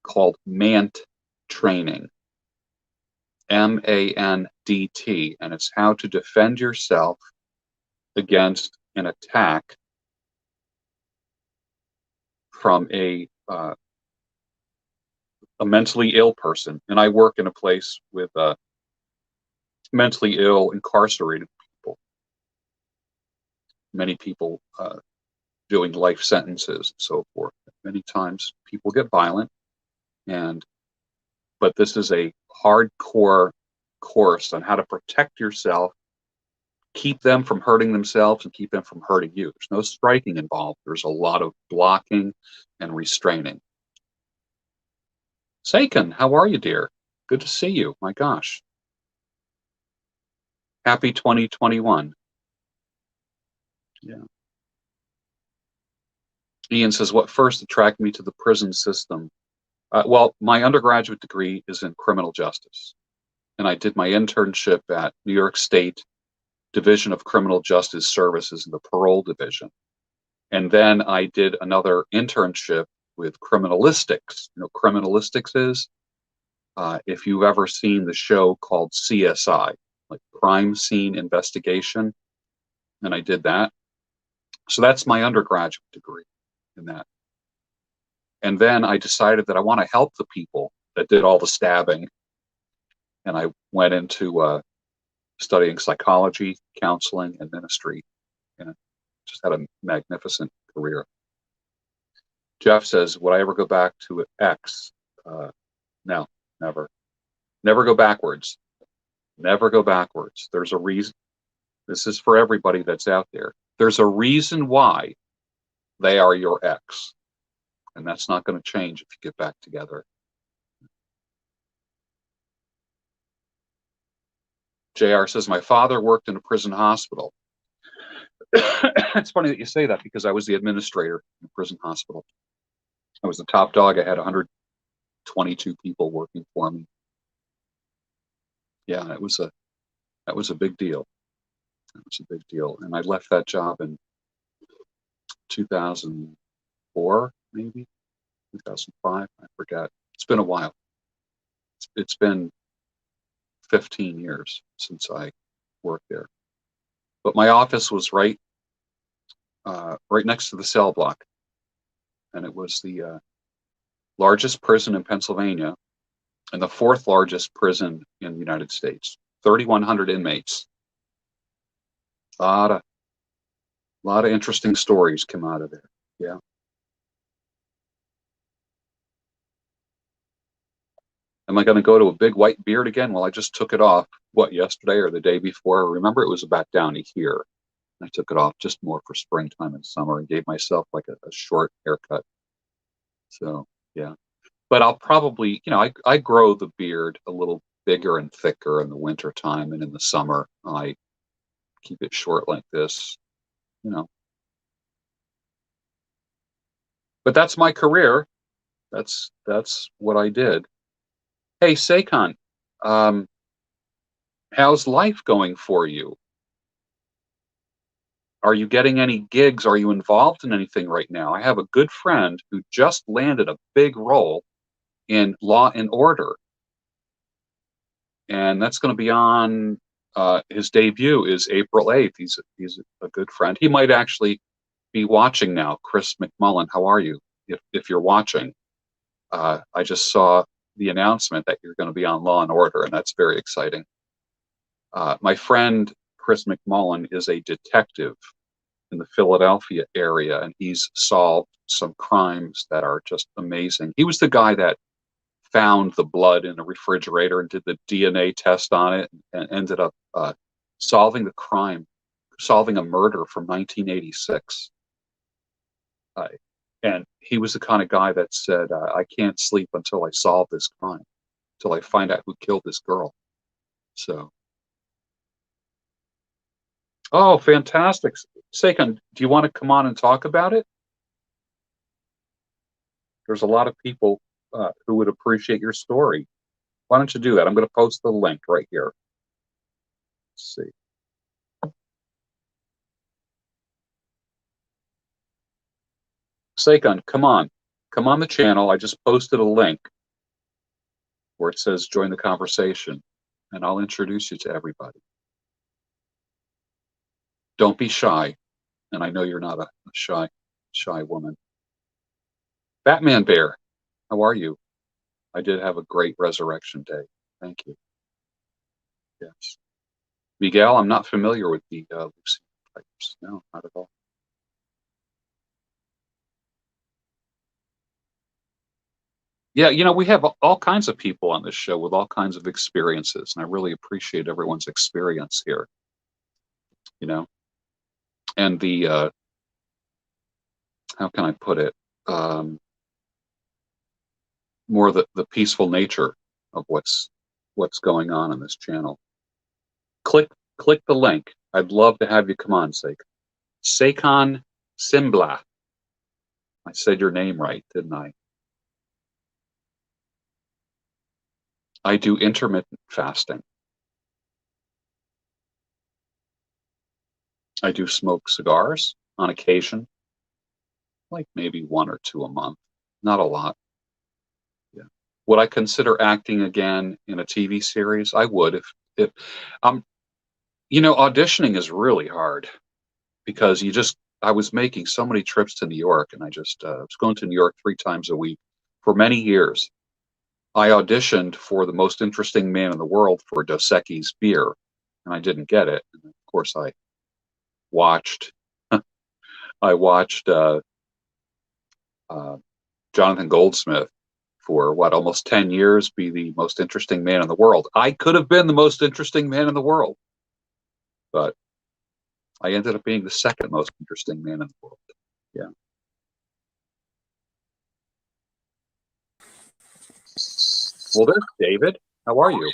called MANT training, MANDT, and it's how to defend yourself against an attack from a mentally ill person. And I work in a place with mentally ill, incarcerated people. Many people doing life sentences and so forth. Many times people get violent, but this is a hardcore course on how to protect yourself, keep them from hurting themselves, and keep them from hurting you. There's no striking involved. There's a lot of blocking and restraining. Saken, how are you, dear? Good to see you. My gosh. Happy 2021. Yeah. Ian says, what first attracted me to the prison system? Well, my undergraduate degree is in criminal justice. And I did my internship at New York State Division of Criminal Justice Services in the parole division. And then I did another internship with criminalistics. You know, criminalistics is, if you've ever seen the show called CSI, like crime scene investigation, and I did that. So that's my undergraduate degree in that. And then I decided that I want to help the people that did all the stabbing. And I went into studying psychology, counseling, and ministry. And just had a magnificent career. Jeff says, would I ever go back to X? No, never. Never go backwards. Never go backwards. There's a reason. This is for everybody that's out there. There's a reason why they are your ex. And that's not going to change if you get back together. JR says, my father worked in a prison hospital. It's funny that you say that because I was the administrator in a prison hospital. I was the top dog. I had 122 people working for me. Yeah, that was a big deal. That was a big deal. And I left that job in 2004, maybe 2005. I forget. It's been a while. It's been 15 years since I worked there. But my office was right next to the cell block, and it was the largest prison in Pennsylvania, and the fourth largest prison in the United States. 3,100 inmates. A lot of interesting stories come out of there. Yeah. Am I going to go to a big white beard again? Well, I just took it off, yesterday or the day before? Remember, it was back down to here. I took it off just more for springtime and summer and gave myself like a short haircut. So, yeah. But I'll probably, I grow the beard a little bigger and thicker in the winter time, and in the summer, I keep it short like this, But that's my career. That's what I did. Hey, Sakon, um, how's life going for you? Are you getting any gigs? Are you involved in anything right now? I have a good friend who just landed a big role in Law and Order, and that's going to be on. His debut is April 8th. He's a good friend. He might actually be watching now. Chris McMullen, how are you? If you're watching, I just saw the announcement that you're going to be on Law and Order, and that's very exciting. My friend Chris McMullen is a detective in the Philadelphia area, and he's solved some crimes that are just amazing. He was the guy that found the blood in a refrigerator and did the DNA test on it, and ended up solving a murder from 1986. And he was the kind of guy that said, I can't sleep until I solve this crime, until I find out who killed this girl. So, oh, fantastic. Sakon, do you want to come on and talk about it? There's a lot of people who would appreciate your story. Why don't you do that? I'm going to post the link right here. Let's see. Sakon, come on the channel. I just posted a link where it says join the conversation, and I'll introduce you to everybody. Don't be shy, and I know you're not a shy woman. Batman Bear, how are you? I did have a great Resurrection Day. Thank you. Yes. Miguel, I'm not familiar with the Lucy types. No, not at all. Yeah, we have all kinds of people on this show with all kinds of experiences, and I really appreciate everyone's experience here. And the how can I put it? More the peaceful nature of what's going on in this channel. Click the link. I'd love to have you come on, Sakon Simbla. I said your name right, didn't I? I do intermittent fasting. I do smoke cigars on occasion, like maybe 1 or 2 a month, not a lot. Yeah. Would I consider acting again in a TV series? I would if auditioning is really hard because I was making so many trips to New York, and I just was going to New York 3 times a week for many years. I auditioned for The Most Interesting Man in the World for Dos Equis beer, and I didn't get it. And of course, I watched Jonathan Goldsmith for almost 10 years be the most interesting man in the world. I could have been the most interesting man in the world, but I ended up being the second most interesting man in the world. Yeah. Well, there's David. How are you?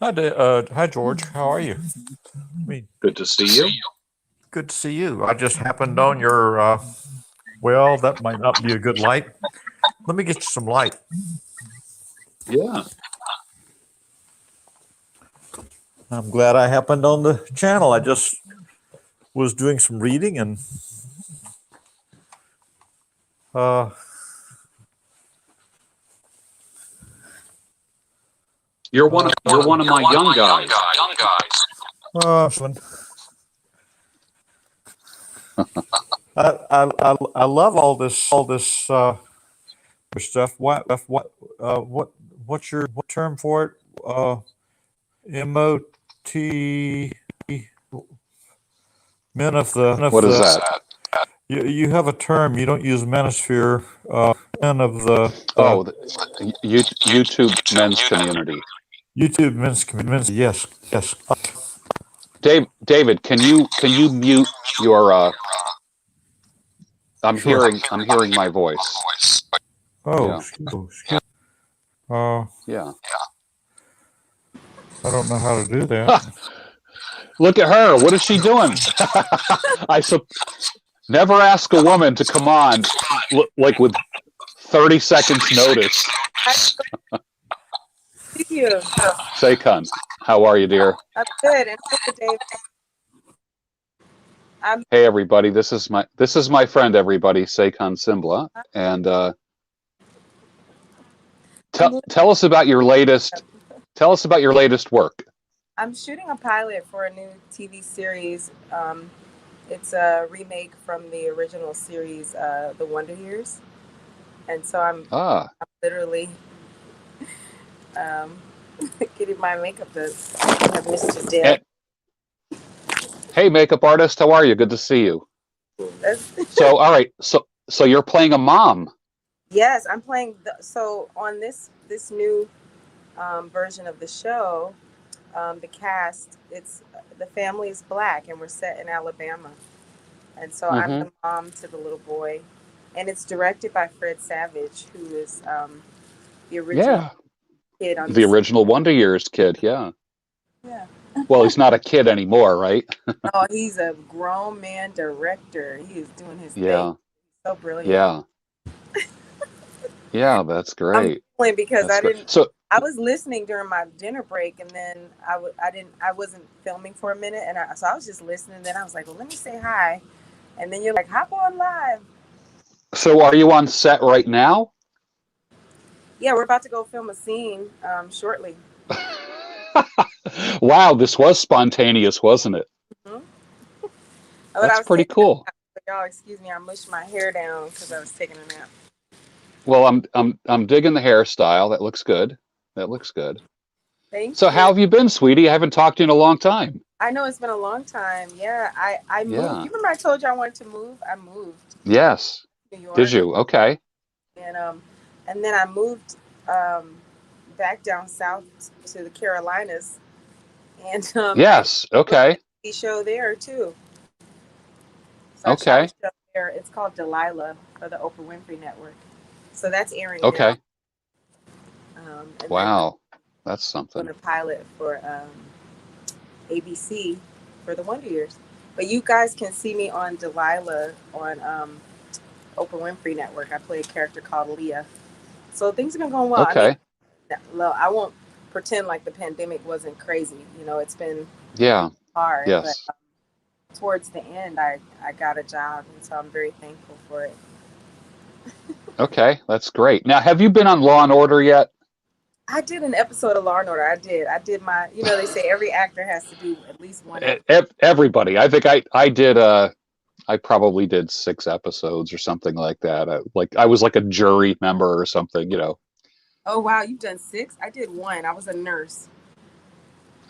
Hi, George. How are you? Good to see you. Good to see you. I just happened on your, well, that might not be a good light. Let me get you some light. Yeah. I'm glad I happened on the channel. I just was doing some reading, and you're one of my young guys. I love all this stuff. What's your term for it? MOT, men of What is the. that? You have a term. You don't use manosphere. Men of the Oh, YouTube men's community. YouTube men's community. Yes, yes. David, can you mute your? I'm Sure. hearing my voice. Oh, Yeah. excuse. Yeah. I don't know how to do that. Look at her. What is she doing? Never ask a woman to come on like with 30 seconds notice. Thank you. Seikun, how are you, dear? I'm good. And Dave. Hey, everybody. This is my friend, everybody, Seikun Simbla, and tell us about your latest. Tell us about your latest work. I'm shooting a pilot for a new TV series. It's a remake from the original series, The Wonder Years, and so I'm literally getting my makeup done. I have Mr. Dead. Hey, makeup artist, how are you? Good to see you. So, all right, so you're playing a mom. Yes, I'm playing. So on this new version of the show, the cast, the family is Black, and we're set in Alabama, and so I'm the mom to the little boy, and it's directed by Fred Savage, who is the original kid on the original Wonder Years kid. Yeah. Well, he's not a kid anymore, right? No, he's a grown man director. He is doing his thing. He's so brilliant. Yeah. Yeah, that's great. I'm because that's I didn't. So I was listening during my dinner break, and then I wasn't filming for a minute, and so I was just listening. And then I was like, well, let me say hi, and then you're like, hop on live. So are you on set right now? Yeah, we're about to go film a scene shortly. Wow, this was spontaneous, wasn't it? Mm-hmm. That's pretty cool. Y'all, excuse me, I mushed my hair down because I was taking a nap. Well, I'm digging the hairstyle. That looks good. That looks good. Thank you. So how have you been, sweetie? I haven't talked to you in a long time. I know it's been a long time. Yeah, I moved. Yeah. You remember I told you I wanted to move? I moved. Yes. New York. Did you? Okay. And then I moved back down south to the Carolinas, and yes. Okay. TV show there too. Okay. So I shot a show there. It's called Delilah for the Oprah Winfrey Network. So that's airing. Okay. Now. Wow, that's something. On a pilot for ABC for the Wonder Years. But you guys can see me on Delilah on Oprah Winfrey Network. I play a character called Leah. So things have been going well. Okay. I won't pretend like the pandemic wasn't crazy. You know, it's been hard. Yes. But towards the end, I got a job, and so I'm very thankful for it. Okay, that's great. Now, have you been on Law and Order yet? I did an episode of Law and Order. I did my, they say every actor has to do at least one episode. Everybody. I think I did, I probably did 6 episodes or something like that. I was like a jury member or something, Oh, wow. You've done 6? I did 1. I was a nurse.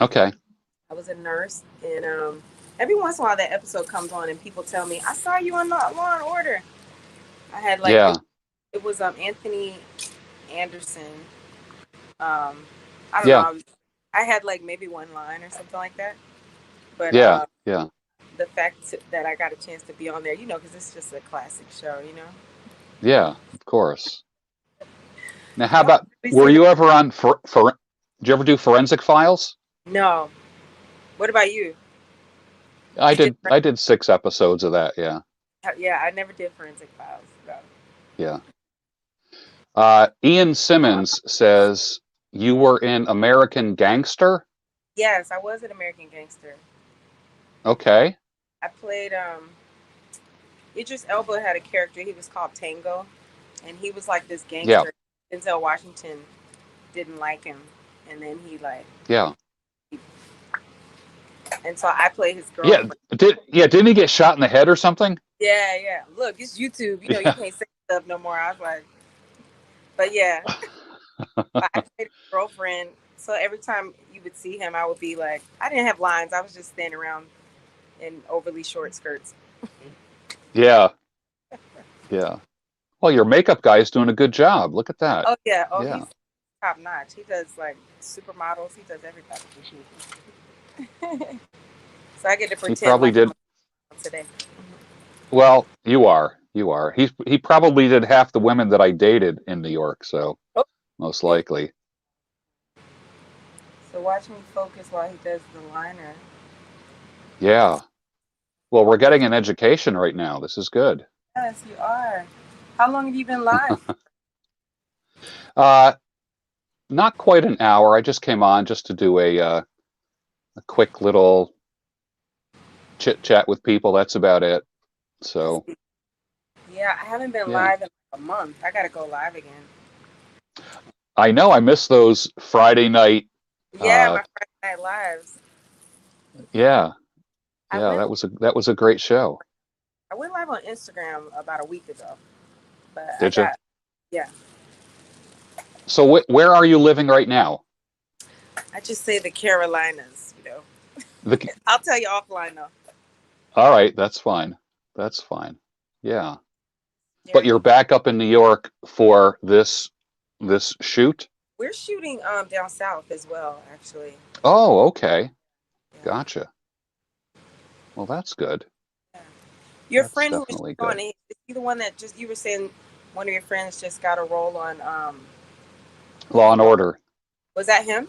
Okay. I was a nurse. And every once in a while that episode comes on and people tell me, I saw you on Law and Order. I had it was Anthony Anderson. I don't know. I had maybe one line or something like that. But the fact that I got a chance to be on there, because it's just a classic show, Yeah, of course. Now, how about, were you ever on, did you ever do Forensic Files? No. What about you? I did 6 episodes of that, yeah. Yeah, I never did Forensic Files. No. Yeah. Ian Simmons says, you were in American Gangster? Yes, I was an American Gangster. Okay. I played, Idris Elba had a character, he was called Tango, and he was like this gangster. Yeah. Denzel Washington didn't like him, and then he Yeah. And so I played his girlfriend. Didn't he get shot in the head or something? Yeah. Look, it's YouTube. You can't say stuff no more. I was like, But yeah, I dated a girlfriend. So every time you would see him, I would be like, I didn't have lines. I was just standing around in overly short skirts. Yeah, yeah. Well, your makeup guy is doing a good job. Look at that. Oh yeah. Oh, Yeah. he's top notch. He does like supermodels. He does everybody. So I get to He pretend probably like did. I'm today. Well, you are. You are. He probably did half the women that I dated in New York, so Oh, most likely. so watch me focus while he does the liner. Yeah. Well, we're getting an education right now. This is good. Yes, you are. How long have you been live? Uh, not quite an hour. I just came on just to do a quick little chit chat with people. That's about it. So, Yeah, I haven't been yeah. live in like a month. I gotta go live again. I know I miss those Friday night. Yeah, Uh, my Friday night lives. yeah. I Yeah, went that was a great show. I went live on Instagram about a week ago, but Did you? yeah. So where are you living right now? I just say the Carolinas, The, I'll tell you offline though. all right, that's fine. That's fine. Yeah. But There you're you back up in New York for this shoot? We're shooting down south as well, actually. Oh, okay. Yeah. Gotcha. Well, that's good. Yeah. Your That's friend who was definitely on good. it, is he the one that just you were saying one of your friends just got a role on Law and Order. was that him?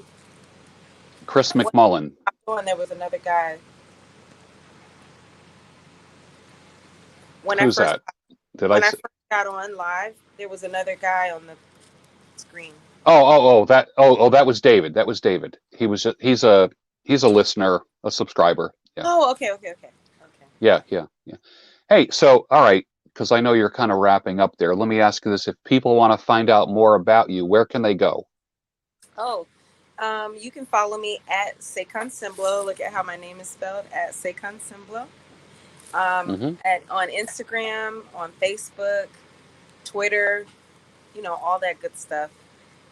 Chris What McMullen. one there was another guy. When Who's I first that? Did I when I say? first got on live, there was another guy on the screen. That was David. That was David. He's a listener, a subscriber. Yeah. Oh, okay. Yeah, yeah, yeah. Hey, so all right, because I know you're kind of wrapping up there. Let me ask you this: if people want to find out more about you, where can they go? Oh, you can follow me at Sekon Simblo. Look at how my name is spelled at Sekon Simblo. Hmm. On Instagram, on Facebook, Twitter, all that good stuff.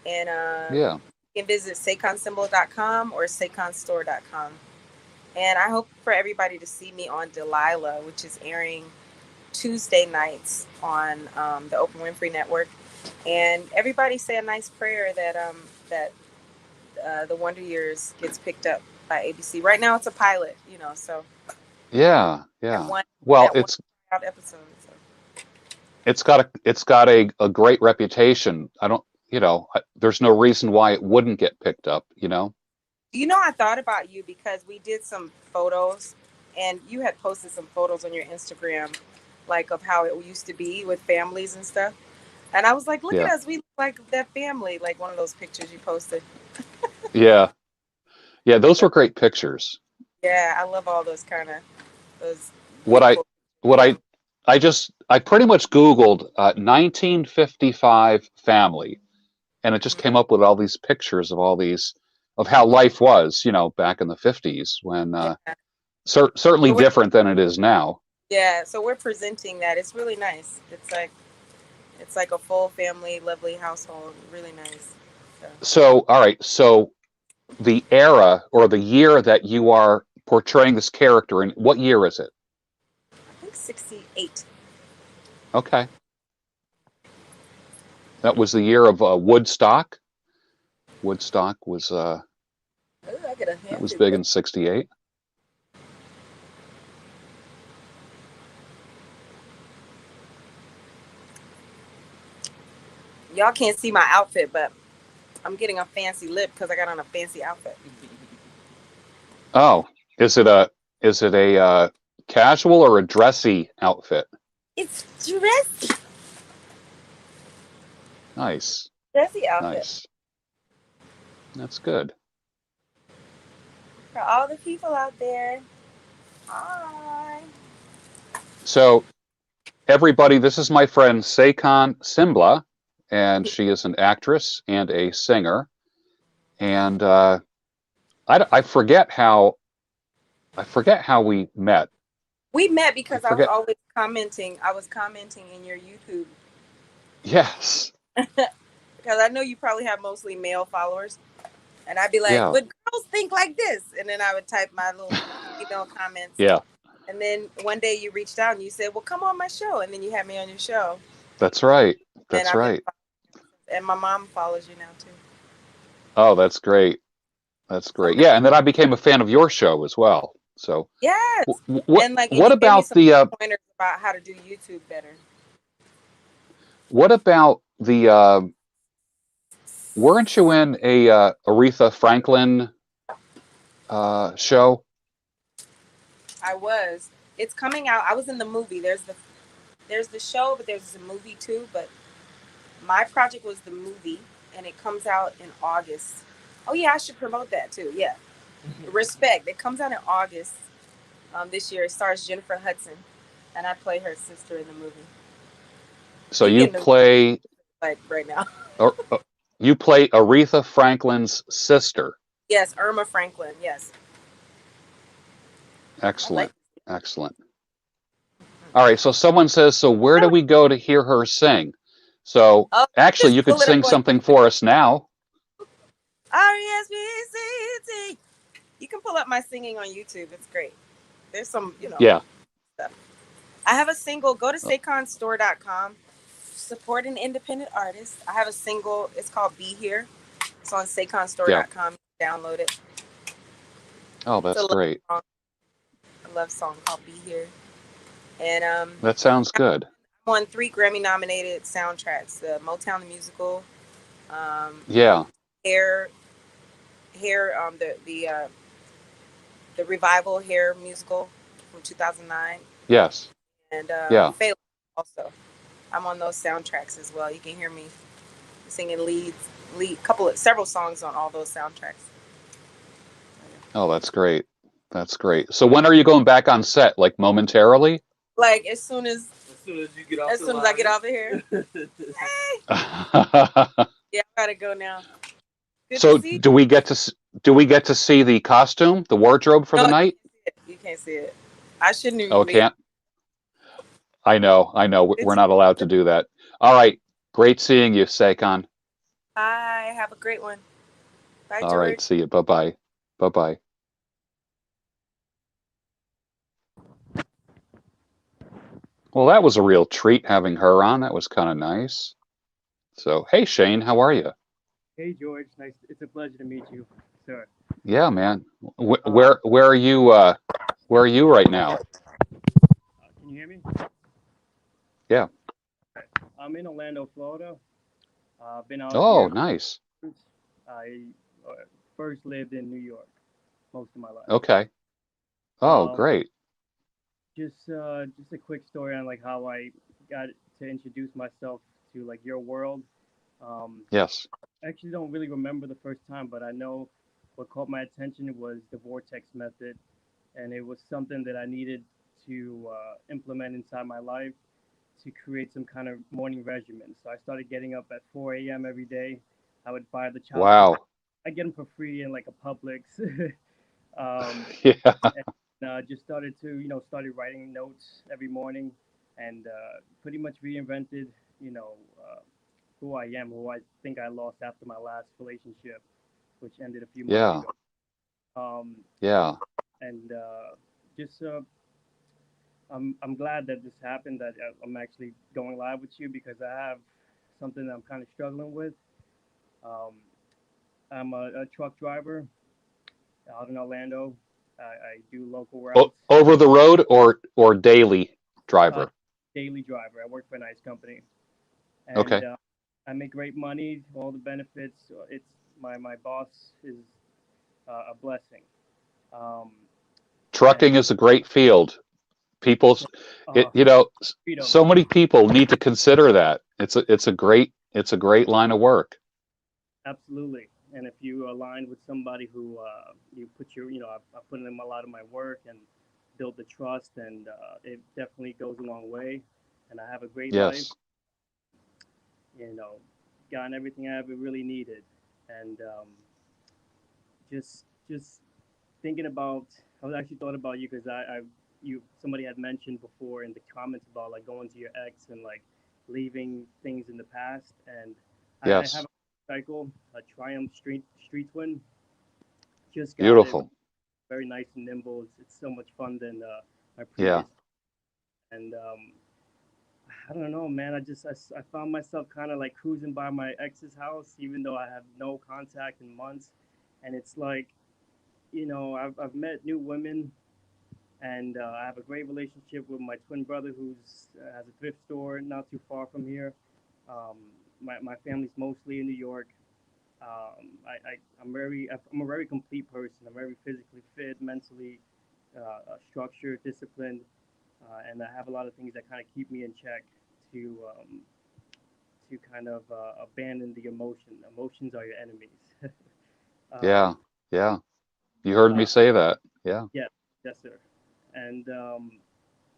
And Yeah. you can visit SekonSymbol.com or SekonStore.com. And I hope for everybody to see me on Delilah, which is airing Tuesday nights on the Oprah Winfrey Network. And everybody say a nice prayer that the Wonder Years gets picked up by ABC. Right now, it's a pilot, so Yeah, that yeah. one Well, that one out episode. So. it's got a great reputation. I don't, there's no reason why it wouldn't get picked up, I thought about you because we did some photos, and you had posted some photos on your Instagram, like of how it used to be with families and stuff. And I was like, look at Yeah. us, we look like that family, like one of those pictures you posted. Yeah. Yeah, those were great pictures. Yeah, I love all those kind of those What I beautiful. what I pretty much Googled 1955 family, and it just came up with all these pictures of how life was, back in the 50s when Yeah. certainly So we're, different than it is now. yeah, so we're presenting that. It's really nice. It's like a full family, lovely household. Really nice. So, all right, so the era or the year that you are portraying this character in, what year is it? I think 68. Okay. That was the year of Woodstock. Woodstock was Ooh, I get a that hand was to big it. in 68. Y'all can't see my outfit, but I'm getting a fancy lip because I got on a fancy outfit. Oh, is it a casual or a dressy outfit? It's dressy. Nice. Dressy outfit. Nice. That's good. For all the people out there. Hi. So everybody, this is my friend Sekon Simbla, and she is an actress and a singer. And I forget how we met. We met I because I was forget. always commenting. I was commenting in your YouTube. Yes. because I know you probably have mostly male followers. And I'd be like, Yeah. but girls think like this. And then I would type my little email comments. Yeah. And then one day you reached out and you said, well, come on my show. And then you had me on your show. That's right. And That's I've been right. and my mom follows you now too. Oh, that's great. That's great. Yeah, and then I became a fan of your show as well. So, Yes. what And like, and what you gave me about some the pointers about how to do YouTube better. what about the weren't you in a Aretha Franklin show? I was. It's coming out. I was in the movie. There's the show, but there's a movie too. But my project was the movie, and it comes out in August. Oh yeah, I should promote that too. Yeah. Respect. It comes out in August this year. It stars Jennifer Hudson, and I play her sister in the movie. So You you getting the play like right now? you play Aretha Franklin's sister. Yes, Irma Franklin. Yes. Excellent. Excellent. All right, so someone says, so where do we go to hear her sing? So Oh, actually, just you could pull it sing up on something for us now. RESPCT. You can pull up my singing on YouTube. It's great. There's some, Yeah. stuff. I have a single. Go to sayconstore.com. Support an independent artist. I have a single. It's called Be Here. It's on sayconstore.com. Download it. Oh, that's It's great. a love song called Be Here. And That sounds good. I'm on 3 Grammy nominated soundtracks. The Motown the Musical. Yeah. Hair. The revival Hair musical from 2009. Yes. And Yeah. Fail also. I'm on those soundtracks as well. You can hear me singing several songs on all those soundtracks. Oh, that's great. That's great. So when are you going back on set? Like momentarily? Like as soon as you get off as soon as I get out of here. Hey. Yeah, I gotta go now. Good So to see you. do we get to see the costume, the wardrobe for the night? You can't see it. I shouldn't even. Oh, can't. I know. We're not allowed to do that. All right. Great seeing you, Saykon. Bye. Have a great one. Bye, All George. right. See you. Bye-bye. Bye-bye. Well, that was a real treat having her on. That was kind of nice. So, hey, Shane, how are you? Hey George, nice. It's a pleasure to meet you, sir. Yeah, man. Where are you? Where are you right now? Can you hear me? Yeah. I'm in Orlando, Florida. Been out Oh, here. nice. I first lived in New York most of my life. Okay. Oh, Um, great. just a quick story on like how I got to introduce myself to like your world. Um, Yes. I actually don't really remember the first time, but I know what caught my attention was the vortex method, and it was something that I needed to implement inside my life to create some kind of morning regimen. So I started getting up at 4 a.m. every day. I would buy the chocolates. Wow. I get them for free in like a Publix. Yeah. And just started to, started writing notes every morning and pretty much reinvented, you know, uh, who I am, who I think I lost after my last relationship, which ended a few months Yeah. ago. Um, Yeah. and just I'm glad that this happened. That I'm actually going live with you because I have something that I'm kind of struggling with. Um, I'm a truck driver out in Orlando. I do local routes. Over the road or daily driver? Daily driver. I work for a nice company, and Okay. I make great money. All the benefits. It's my boss is a blessing. Um, Trucking is a great field. People's, uh, freedom. so many people need to consider that. It's a great line of work. Absolutely. And if you align with somebody who you put I put in a lot of my work and build the trust, and it definitely goes a long way. And I have a great life, Yes. gotten everything I ever really needed. And just thinking about, I was actually thought about you because somebody had mentioned before in the comments about like going to your ex and like leaving things in the past. And I Yes. have a motorcycle, a Triumph Street Twin. Just got it. Beautiful. Very nice and nimble. It's so much fun than my Yeah. previous. And I don't know, man. I found myself kind of like cruising by my ex's house, even though I have no contact in months. And it's like, I've met new women, and I have a great relationship with my twin brother who's has a thrift store not too far from here. Um, my family's mostly in New York. I'm a very complete person. I'm very physically fit, mentally structured, disciplined, and I have a lot of things that kind of keep me in check to kind of abandon the emotion. Emotions are your enemies. Yeah. um, Yeah. You heard me uh, say that. Yeah. yeah, yes, sir. And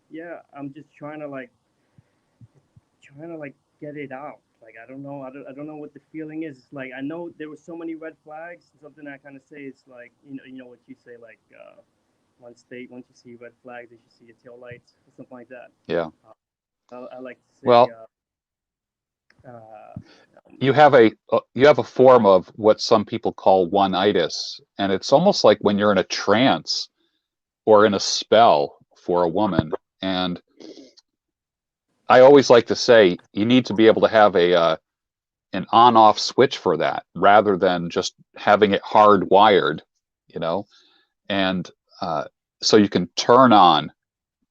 yeah, I'm just trying to get it out. Like I don't know, I don't know what the feeling is. It's like I know there were so many red flags. Something I kind of say is like you know what you say like once you see red flags, you should see your tail lights or something like that. Yeah. I like to say Well, you um, have a form of what some people call one-itis, and it's almost like when you're in a trance or in a spell for a woman. And I always like to say you need to be able to have an on-off switch for that rather than just having it hardwired, you know, and so you can turn on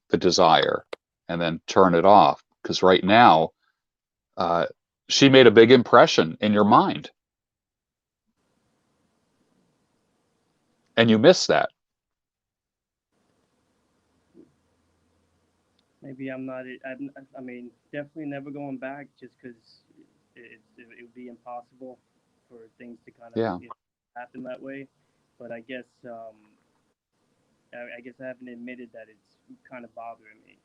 the desire and then turn it off. Because right now, uh, she made a big impression in your mind, and you miss that. maybe I'm not. I mean, definitely never going back just because it would be impossible for things to kind of Yeah, happen that way. But I guess I guess I haven't admitted that it's kind of bothering me.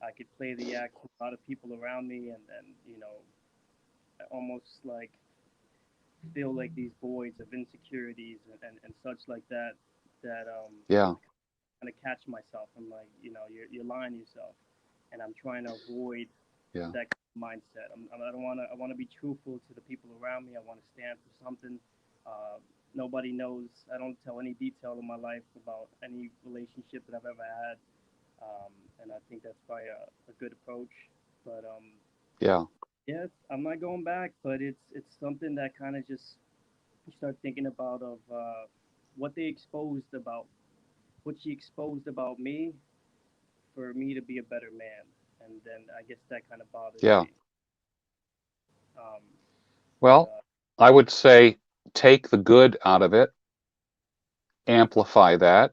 I could play the act with a lot of people around me, and then I almost like feel like these voids of insecurities and such like that that yeah, kind of catch myself. I'm like, you're lying to yourself, and I'm trying to avoid yeah, that kind of mindset. I don't want to. I want to be truthful to the people around me. I want to stand for something. Uh, Nobody knows. I don't tell any detail of my life about any relationship that I've ever had, and I think that's probably a good approach. But yeah, yeah, I'm not going back. But it's something that kind of just you start thinking about of what they exposed about what she exposed about me for me to be a better man, and then I guess that kind of bothers yeah. me. Um, but Well, I would say take the good out of it, amplify that.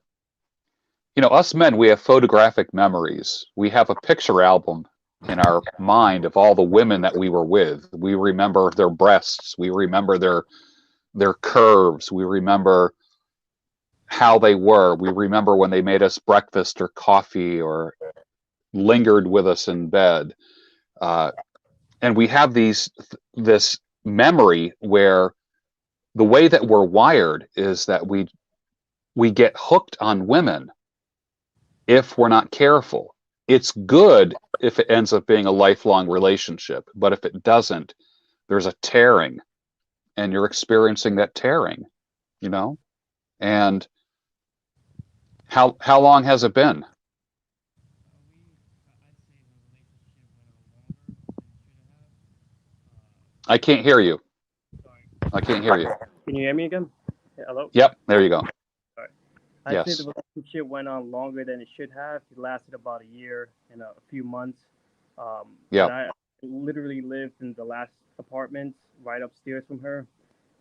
You know, us men, we have photographic memories. We have a picture album in our mind of all the women that we were with. We remember their breasts. We remember their curves. We remember how they were. We remember when they made us breakfast or coffee or lingered with us in bed. Uh, and we have this memory where the way that we're wired is that we get hooked on women if we're not careful. It's good if it ends up being a lifelong relationship, but if it doesn't, there's a tearing, and you're experiencing that tearing, you know? And how long has it been? I can't hear you. I can't hear you. can you hear me again? Hello. Yep, there you go. Sorry. I'd say Yes. the relationship went on longer than it should have. It lasted about a year and a few months. Yeah. And I literally lived in the last apartment right upstairs from her.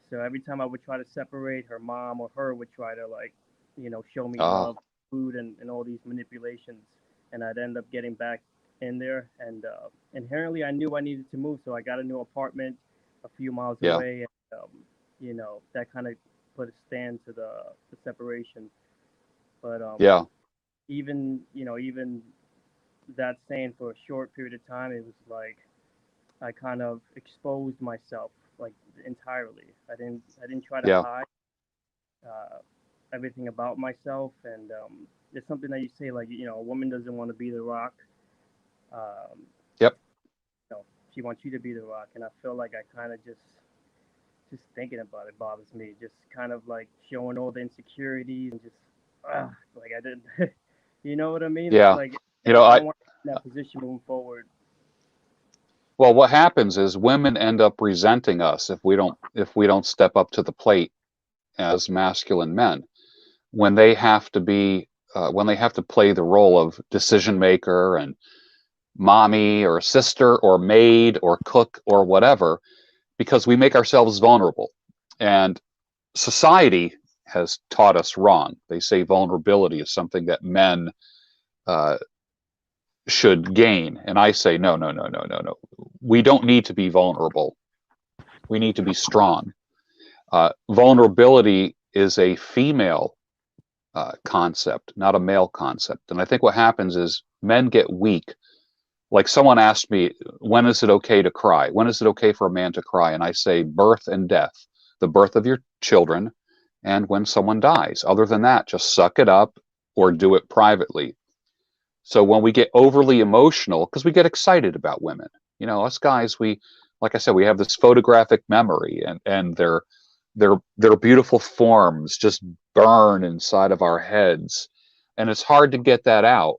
So every time I would try to separate, her mom or her would try to show me Ah, love, food, and all these manipulations, and I'd end up getting back in there. And inherently, I knew I needed to move, so I got a new apartment a few miles yeah. away, and that kind of put a stand to the separation. But Yeah. even that saying for a short period of time, it was like I kind of exposed myself like entirely. I didn't try to Yeah. hide uh, everything about myself, and it's something that you say like a woman doesn't want to be the rock. Um, Yep. she wants you to be the rock, and I feel like I kind of just just thinking about it bothers me. Just kind of like showing all the insecurities and just like I didn't, you know what I mean? It's Yeah. like You know, I don't want to be in that position moving forward. well, what happens is women end up resenting us if we don't step up to the plate as masculine men when they have to be when they have to play the role of decision maker and mommy or sister or maid or cook or whatever, because we make ourselves vulnerable. And society has taught us wrong. They say vulnerability is something that men uh, should gain. And I say, no, no, no, no, no, no. We don't need to be vulnerable. We need to be strong. Vulnerability is a female concept, not a male concept. And I think what happens is men get weak. Like someone asked me, when is it okay to cry? When is it okay for a man to cry? And I say birth and death, the birth of your children and when someone dies. Other than that, just suck it up or do it privately. So when we get overly emotional, because we get excited about women, you know, us guys, we, like I said, we have this photographic memory, and their beautiful forms just burn inside of our heads, and it's hard to get that out.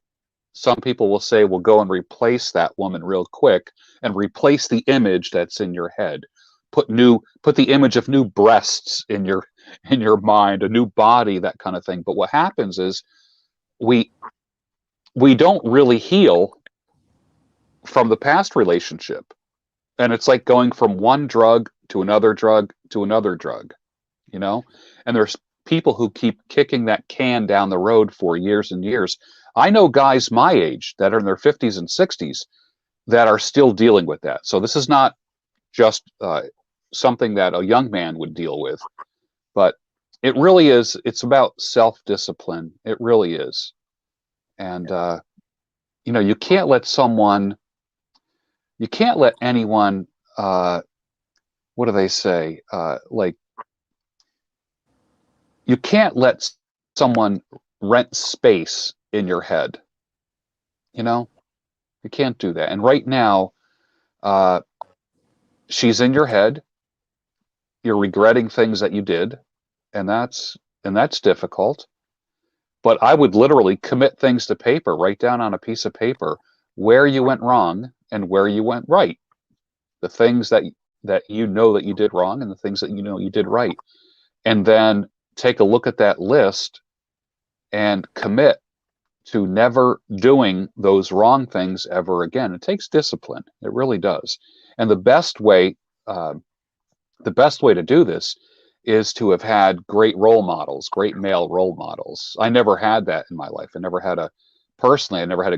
Some people will say, well, go and replace that woman real quick and replace the image that's in your head. Put the image of new breasts in your mind, a new body, that kind of thing. But what happens is we we don't really heal from the past relationship. And it's like going from one drug to another drug to another drug, you know? And there's people who keep kicking that can down the road for years and years. I know guys my age that are in their 50s and 60s that are still dealing with that. So this is not just something that a young man would deal with, but it really is. It's about self-discipline. It really is. And, you know, you can't let anyone, what do they say? Like, you can't let someone rent space in your head. You know, you can't do that. And right now, uh, she's in your head. You're regretting things that you did, and that's difficult. But I would literally commit things to paper, write down on a piece of paper where you went wrong and where you went right. The things that you know that you did wrong and the things that you know you did right. And then take a look at that list and commit to never doing those wrong things ever again. It takes discipline. It really does. And uh, the best way to do this is to have had great role models, great male role models. I never had that in my life. I never had a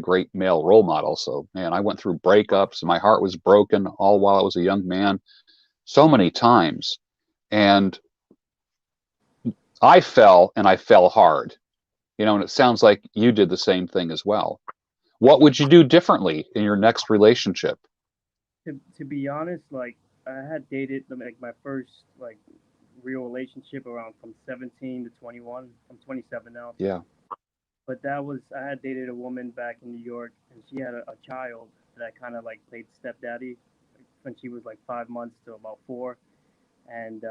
great male role model. So, man, I went through breakups and my heart was broken all while I was a young man so many times. And I fell, and I fell hard, you know, and it sounds like you did the same thing as well. What would you do differently in your next relationship? To be honest, like I had dated like my first like real relationship around from 17 to 21. I'm 27 now. Yeah. But that was I had dated a woman back in New York, and she had a child that I kind of like played stepdaddy when she was like 5 months to about 4, and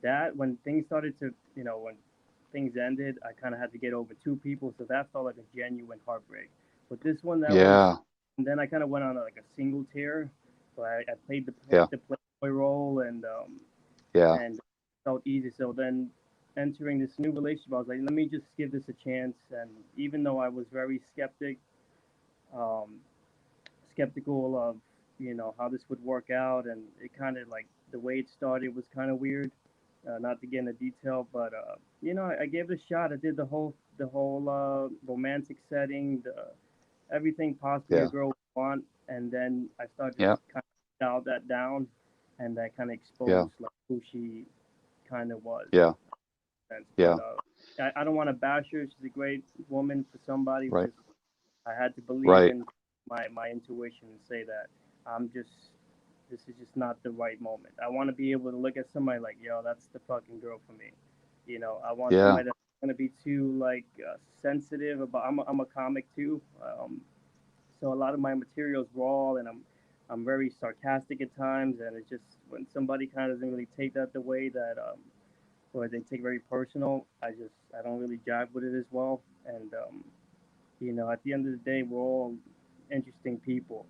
that when things started to when things ended, I kind of had to get over 2 people, so that felt like a genuine heartbreak. But this one that was, Yeah. and then I kind of went on like a single tear, so I played Yeah. the playboy role Yeah. and felt easy. So then entering this new relationship, I was like, let me just give this a chance. And even though I was very um, skeptical of how this would work out, and it kind of like the way it started was kind of weird. Not to get into detail, but I gave it a shot. I did the whole romantic setting, everything possibly a Yeah. girl would want, and then I started to Yeah. kind of dial that down, and that kind of Yeah. exposed like who she kind of was. Yeah. Sense. Yeah. But I don't want to bash her. She's a great woman for somebody. Right. Just I had to believe Right. in my intuition and say that I'm just this is just not the right moment. I want to be able to look at somebody like, yo, that's the fucking girl for me. I want Yeah. somebody that's gonna be too like sensitive about. I'm a comic too, so a lot of my material is raw, and I'm very sarcastic at times, and it's just when somebody kind of doesn't really take that the way that or they take very personal. I don't really jive with it as well. And you know, at the end of the day, we're all interesting people.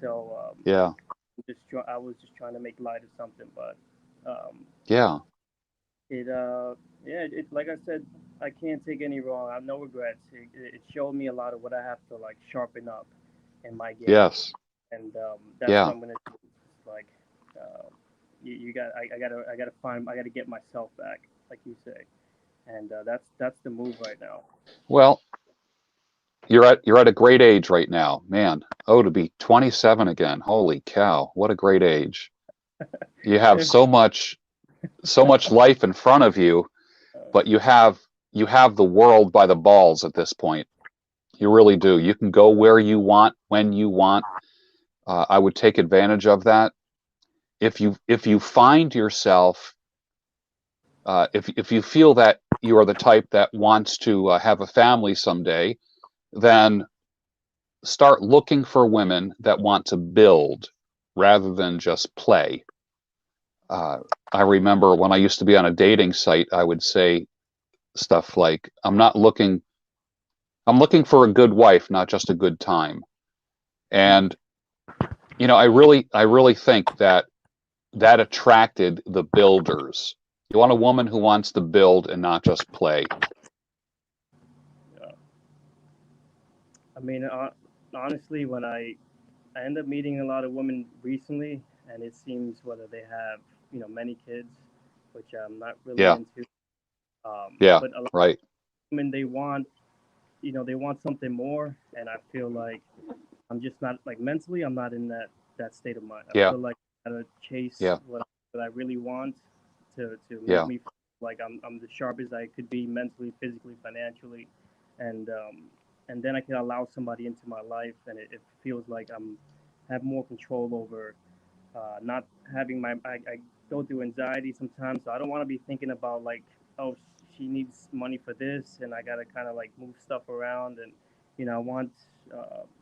So Yeah. I was just trying to make light of something, but um, Yeah. it yeah, it like I said, I can't take any wrong. I have no regrets. It showed me a lot of what I have to like sharpen up in my game, Yes. and that's what Yeah. I'm gonna do. It's like uh, you got I gotta get myself back, like you say, and that's the move right now. Well, you're at a great age right now, man. Oh, to be 27 again. Holy cow. What a great age. You have so much life in front of you, but you have the world by the balls at this point. You really do. You can go where you want, when you want. I would take advantage of that. If you find yourself, if you feel that you are the type that wants to have a family someday, then start looking for women that want to build rather than just play. Uh, I remember when I used to be on a dating site, I would say stuff like, I'm looking for a good wife, not just a good time. And I really think that attracted the builders. You want a woman who wants to build and not just play. Uh, I mean, honestly, when I end up meeting a lot of women recently, and it seems whether they have many kids, which I'm not really Yeah, into. yeah, But a lot of right. women they want something more, and I feel like I'm just not like mentally I'm not in that state of mind. I Yeah, feel like I gotta chase yeah, what I really want to make yeah. me feel like I'm the sharpest I could be mentally, physically, financially, and then I can allow somebody into my life, and it feels like I'm have more control over not having I go through anxiety sometimes, so I don't want to be thinking about like, oh, she needs money for this, and I gotta kind of like move stuff around, and I want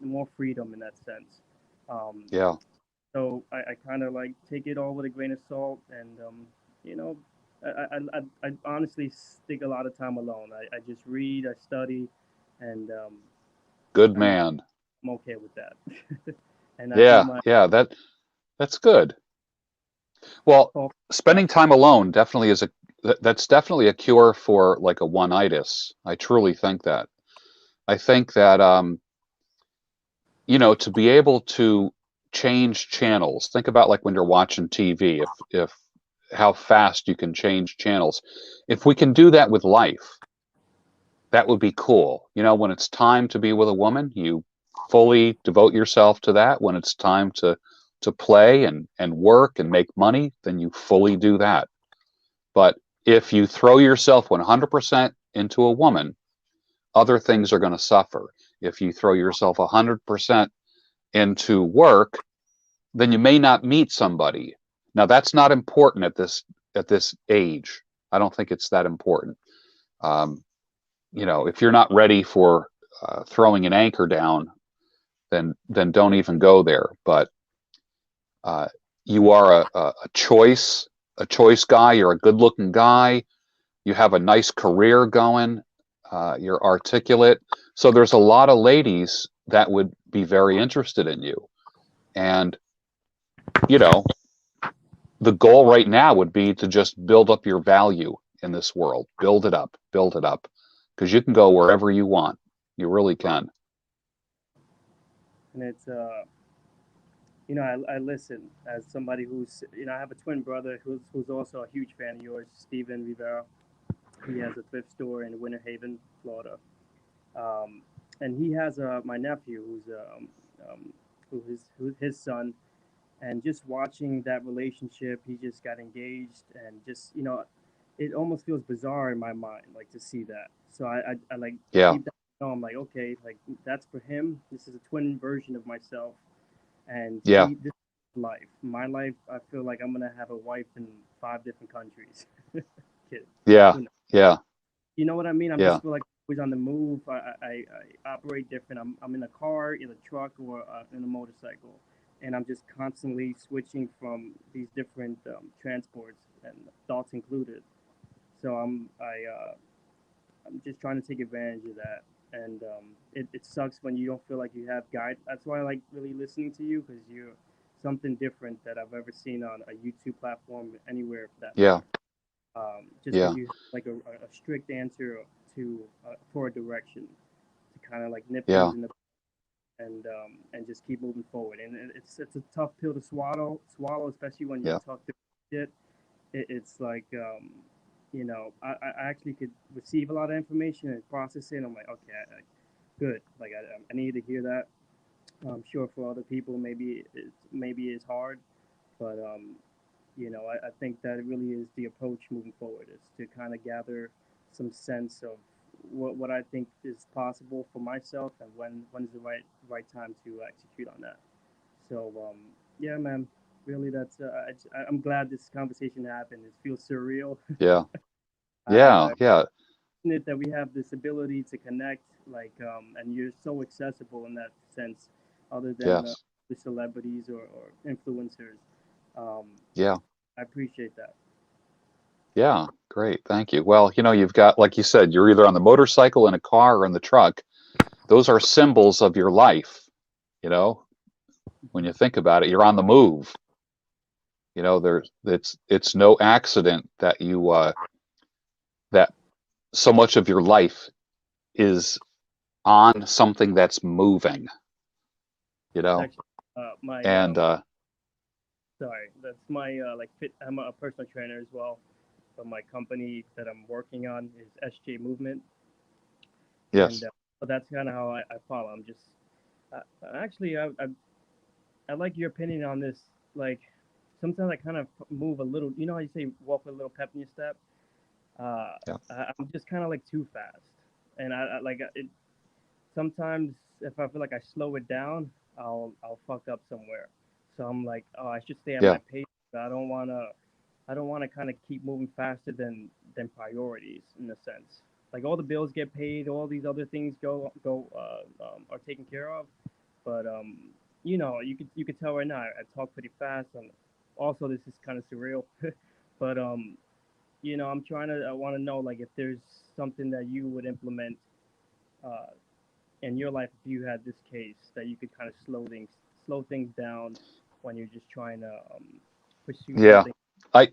more freedom in that sense. Um, Yeah. so I kind of like take it all with a grain of salt, and you know, I honestly stick a lot of time alone. I just read, I study, and Good I'm man. I'm okay with that. And I do Yeah, my yeah, that's good. Well, talk spending stuff. time alone definitely is that's definitely a cure for like a one-itis. I truly think that. I think that to be able to change channels. Think about like when you're watching TV, if how fast you can change channels. If we can do that with life, that would be cool. When it's time to be with a woman, you fully devote yourself to that. When it's time to play and work and make money, then you fully do that. But if you throw yourself 100% into a woman, other things are going to suffer. If you throw yourself 100% into work, then you may not meet somebody. Now that's not important at this age. I don't think it's that important. Um, if you're not ready for throwing an anchor down, then don't even go there. But uh, you are a choice guy. You're a good-looking guy. You have a nice career going. You're articulate. So there's a lot of ladies that would be very interested in you. And you know, the goal right now would be to just build up your value in this world. Build it up, because you can go wherever you want. You really can. And it's I listen as somebody who's I have a twin brother who's also a huge fan of yours, Steven Rivera. He has a thrift store in Winter Haven, Florida. Um, and he has my nephew um, who's his son, and just watching that relationship, he just got engaged, and just it almost feels bizarre in my mind, like to see that. So I like Yeah, deep down, I'm like, okay, like that's for him. This is a twin version of myself, and yeah, this is life. My life, I feel like I'm gonna have a wife in 5 different countries. Kid, yeah, who knows? yeah, You know what I mean? I'm yeah, just feel like always on the move. I operate different. I'm in a car, in a truck, or in a motorcycle. and I'm just constantly switching from these different transports and thoughts included. So I'm just trying to take advantage of that. And it sucks when you don't feel like you have guide. That's why I like really listening to you, because you're something different that I've ever seen on a YouTube platform anywhere for that. Yeah. Just Yeah. because you have like a strict answer to for a direction to kind of like nip Yeah. things in the and just keep moving forward. And it's a tough pill to swallow, especially when you Yeah. talk to shit. It's like you know, I actually could receive a lot of information and process it. And I'm like, okay, good. Like I need to hear that. I'm sure for other people, maybe it's hard, but you know, I think that it really is the approach moving forward is to kind of gather some sense of what I think is possible for mysel's and when's the right time to execute on that. So yeah, man, really, I'm glad this conversation happened. It feels surreal. Yeah. I, Yeah. I Yeah. fortunate that we have this ability to connect, like, and you're so accessible in that sense, other than Yes. the celebrities or influencers. Um, Yeah. I appreciate that. Yeah. Great. Thank you. Well, you've got, like you said, you're either on the motorcycle, in a car, or in the truck. Those are symbols of your life. When you think about it, you're on the move. It's no accident that that so much of your life is on something that's moving, Actually, my and sorry, that's my like fit. I'm a personal trainer as well, but my company that I'm working on is SJ Movement, yes. and so that's kind of how I follow. I'm just uh, actually I like your opinion on this. Like sometimes I kind of move a little. You know how you say walk with a little pep in your step. Yeah. I'm just kind of like too fast, and I like it. Sometimes if I feel like I slow it down, I'll fuck up somewhere. So I'm like, oh, I should stay at Yeah. my pace. But I don't wanna kind of keep moving faster than priorities in a sense. Like all the bills get paid, all these other things are taken care of. But you know, you could tell right now I talk pretty fast, and also this is kind of surreal. But you know, I want to know like if there's something that you would implement uh, in your life if you had this case that you could kind of slow things down when you're just trying to pursue Yeah. something. I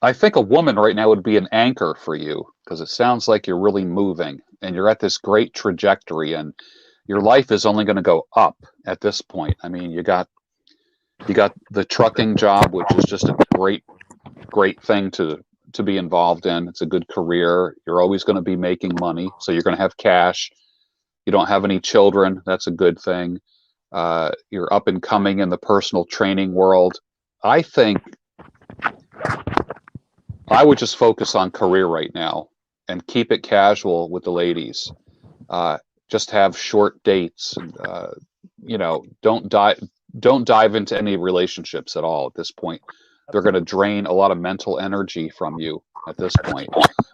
I think a woman right now would be an anchor for you, because it sounds like you're really moving and you're at this great trajectory, and your life is only going to go up at this point. I mean, you got the trucking job, which is just a great thing to be involved in. It's a good career. You're always going to be making money, so you're going to have cash. You don't have any children. That's a good thing. You're up and coming in the personal training world. I think I would just focus on career right now and keep it casual with the ladies. Uh, just have short dates, and don't dive into any relationships at all at this point. They're going to drain a lot of mental energy from you at this point.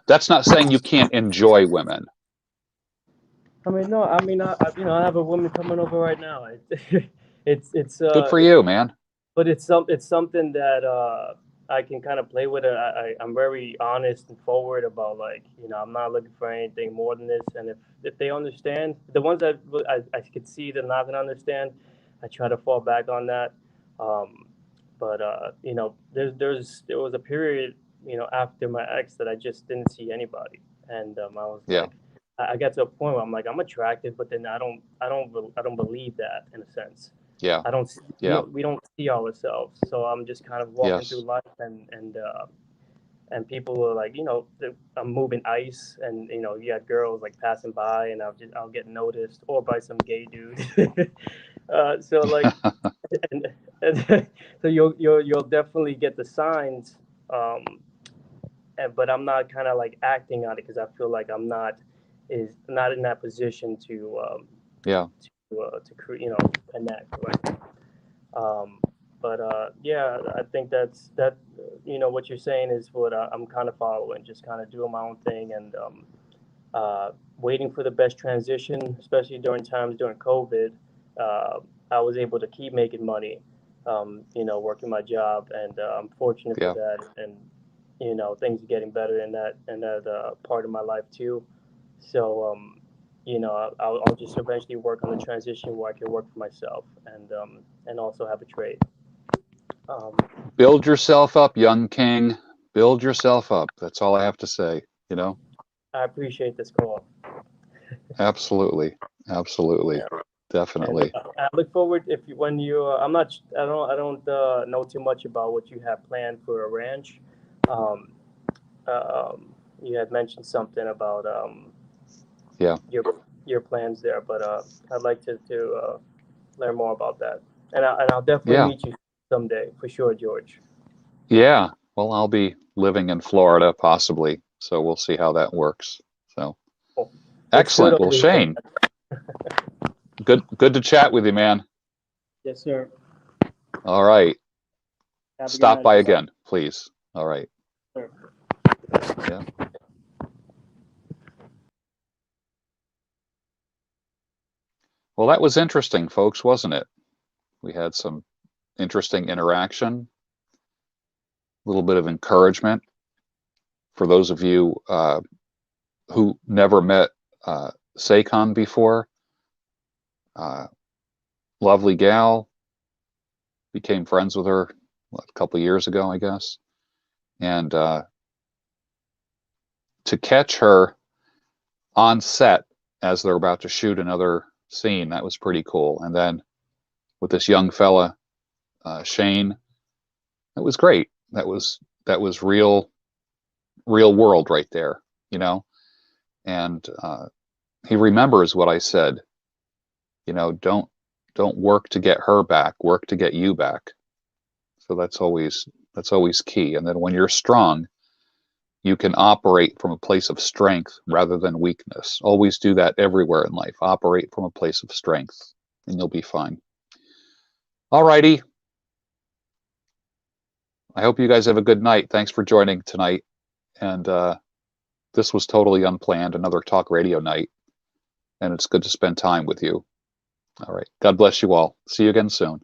That's not saying you can't enjoy women. I mean, no, I mean, you know, I have a woman coming over right now. Good for you, man. But it's something that I can kind of play with. I'm very honest and forward about like you know I'm not looking for anything more than this. And if they understand, the ones that I could see they're not gonna understand, I try to fall back on that. Um, but you know, there was a period you know after my ex that I just didn't see anybody, and I was Yeah, like. I got to a point where I'm like I'm attracted, but then I don't believe that in a sense. yeah, I don't see, yeah, we don't see ourselves. So I'm just kind of walking through yes, life and people are like, you know, I'm moving ice and you know, you got girls like passing by and I'll get noticed or by some gay dude. So like and so you'll definitely get the signs um but I'm not kind of like acting on it because I feel like I'm not in that position yeah, to create you know connect right. Um, but yeah, I think that you know what you're saying is what I'm kind of following, just kind of doing my own thing and waiting for the best transition, especially during COVID. Uh, I was able to keep making money, working my job, and I'm fortunate Yeah. for that. And things are getting better in that part of my life too. So I'll just eventually work on the transition where I can work for myself and also have a trade. Um, Build yourself up, young king. Build yourself up. That's all I have to say. I appreciate this call. Absolutely. Absolutely. Yeah. Definitely. And I look forward when you. I don't know too much about what you have planned for a ranch. Um, you had mentioned something about Yeah. your plans there, but I'd like to learn more about that. And I'll definitely Yeah. meet you someday for sure, George. Yeah. Well, I'll be living in Florida possibly, so we'll see how that works. So Cool. excellent. It's good Well, over here. Shane, good to chat with you, man. Yes, sir. All right. Have a good Stop night. by again, please. All right. Sir. Yeah. Well, that was interesting, folks, wasn't it? We had some interesting interaction, a little bit of encouragement for those of you who never met Saycon before. Lovely gal, became friends with her a couple years ago, I guess. And to catch her on set as they're about to shoot another scene, that was pretty cool. And then with this young fella, Shane, it was great. That was real world right there, And he remembers what I said. Don't work to get her back. Work to get you back. So that's always key. And then when you're strong, you can operate from a place of strength rather than weakness. Always do that everywhere in life. Operate from a place of strength, and you'll be fine. All righty. I hope you guys have a good night. Thanks for joining tonight. And this was totally unplanned, another talk radio night. And it's good to spend time with you. All right. God bless you all. See you again soon.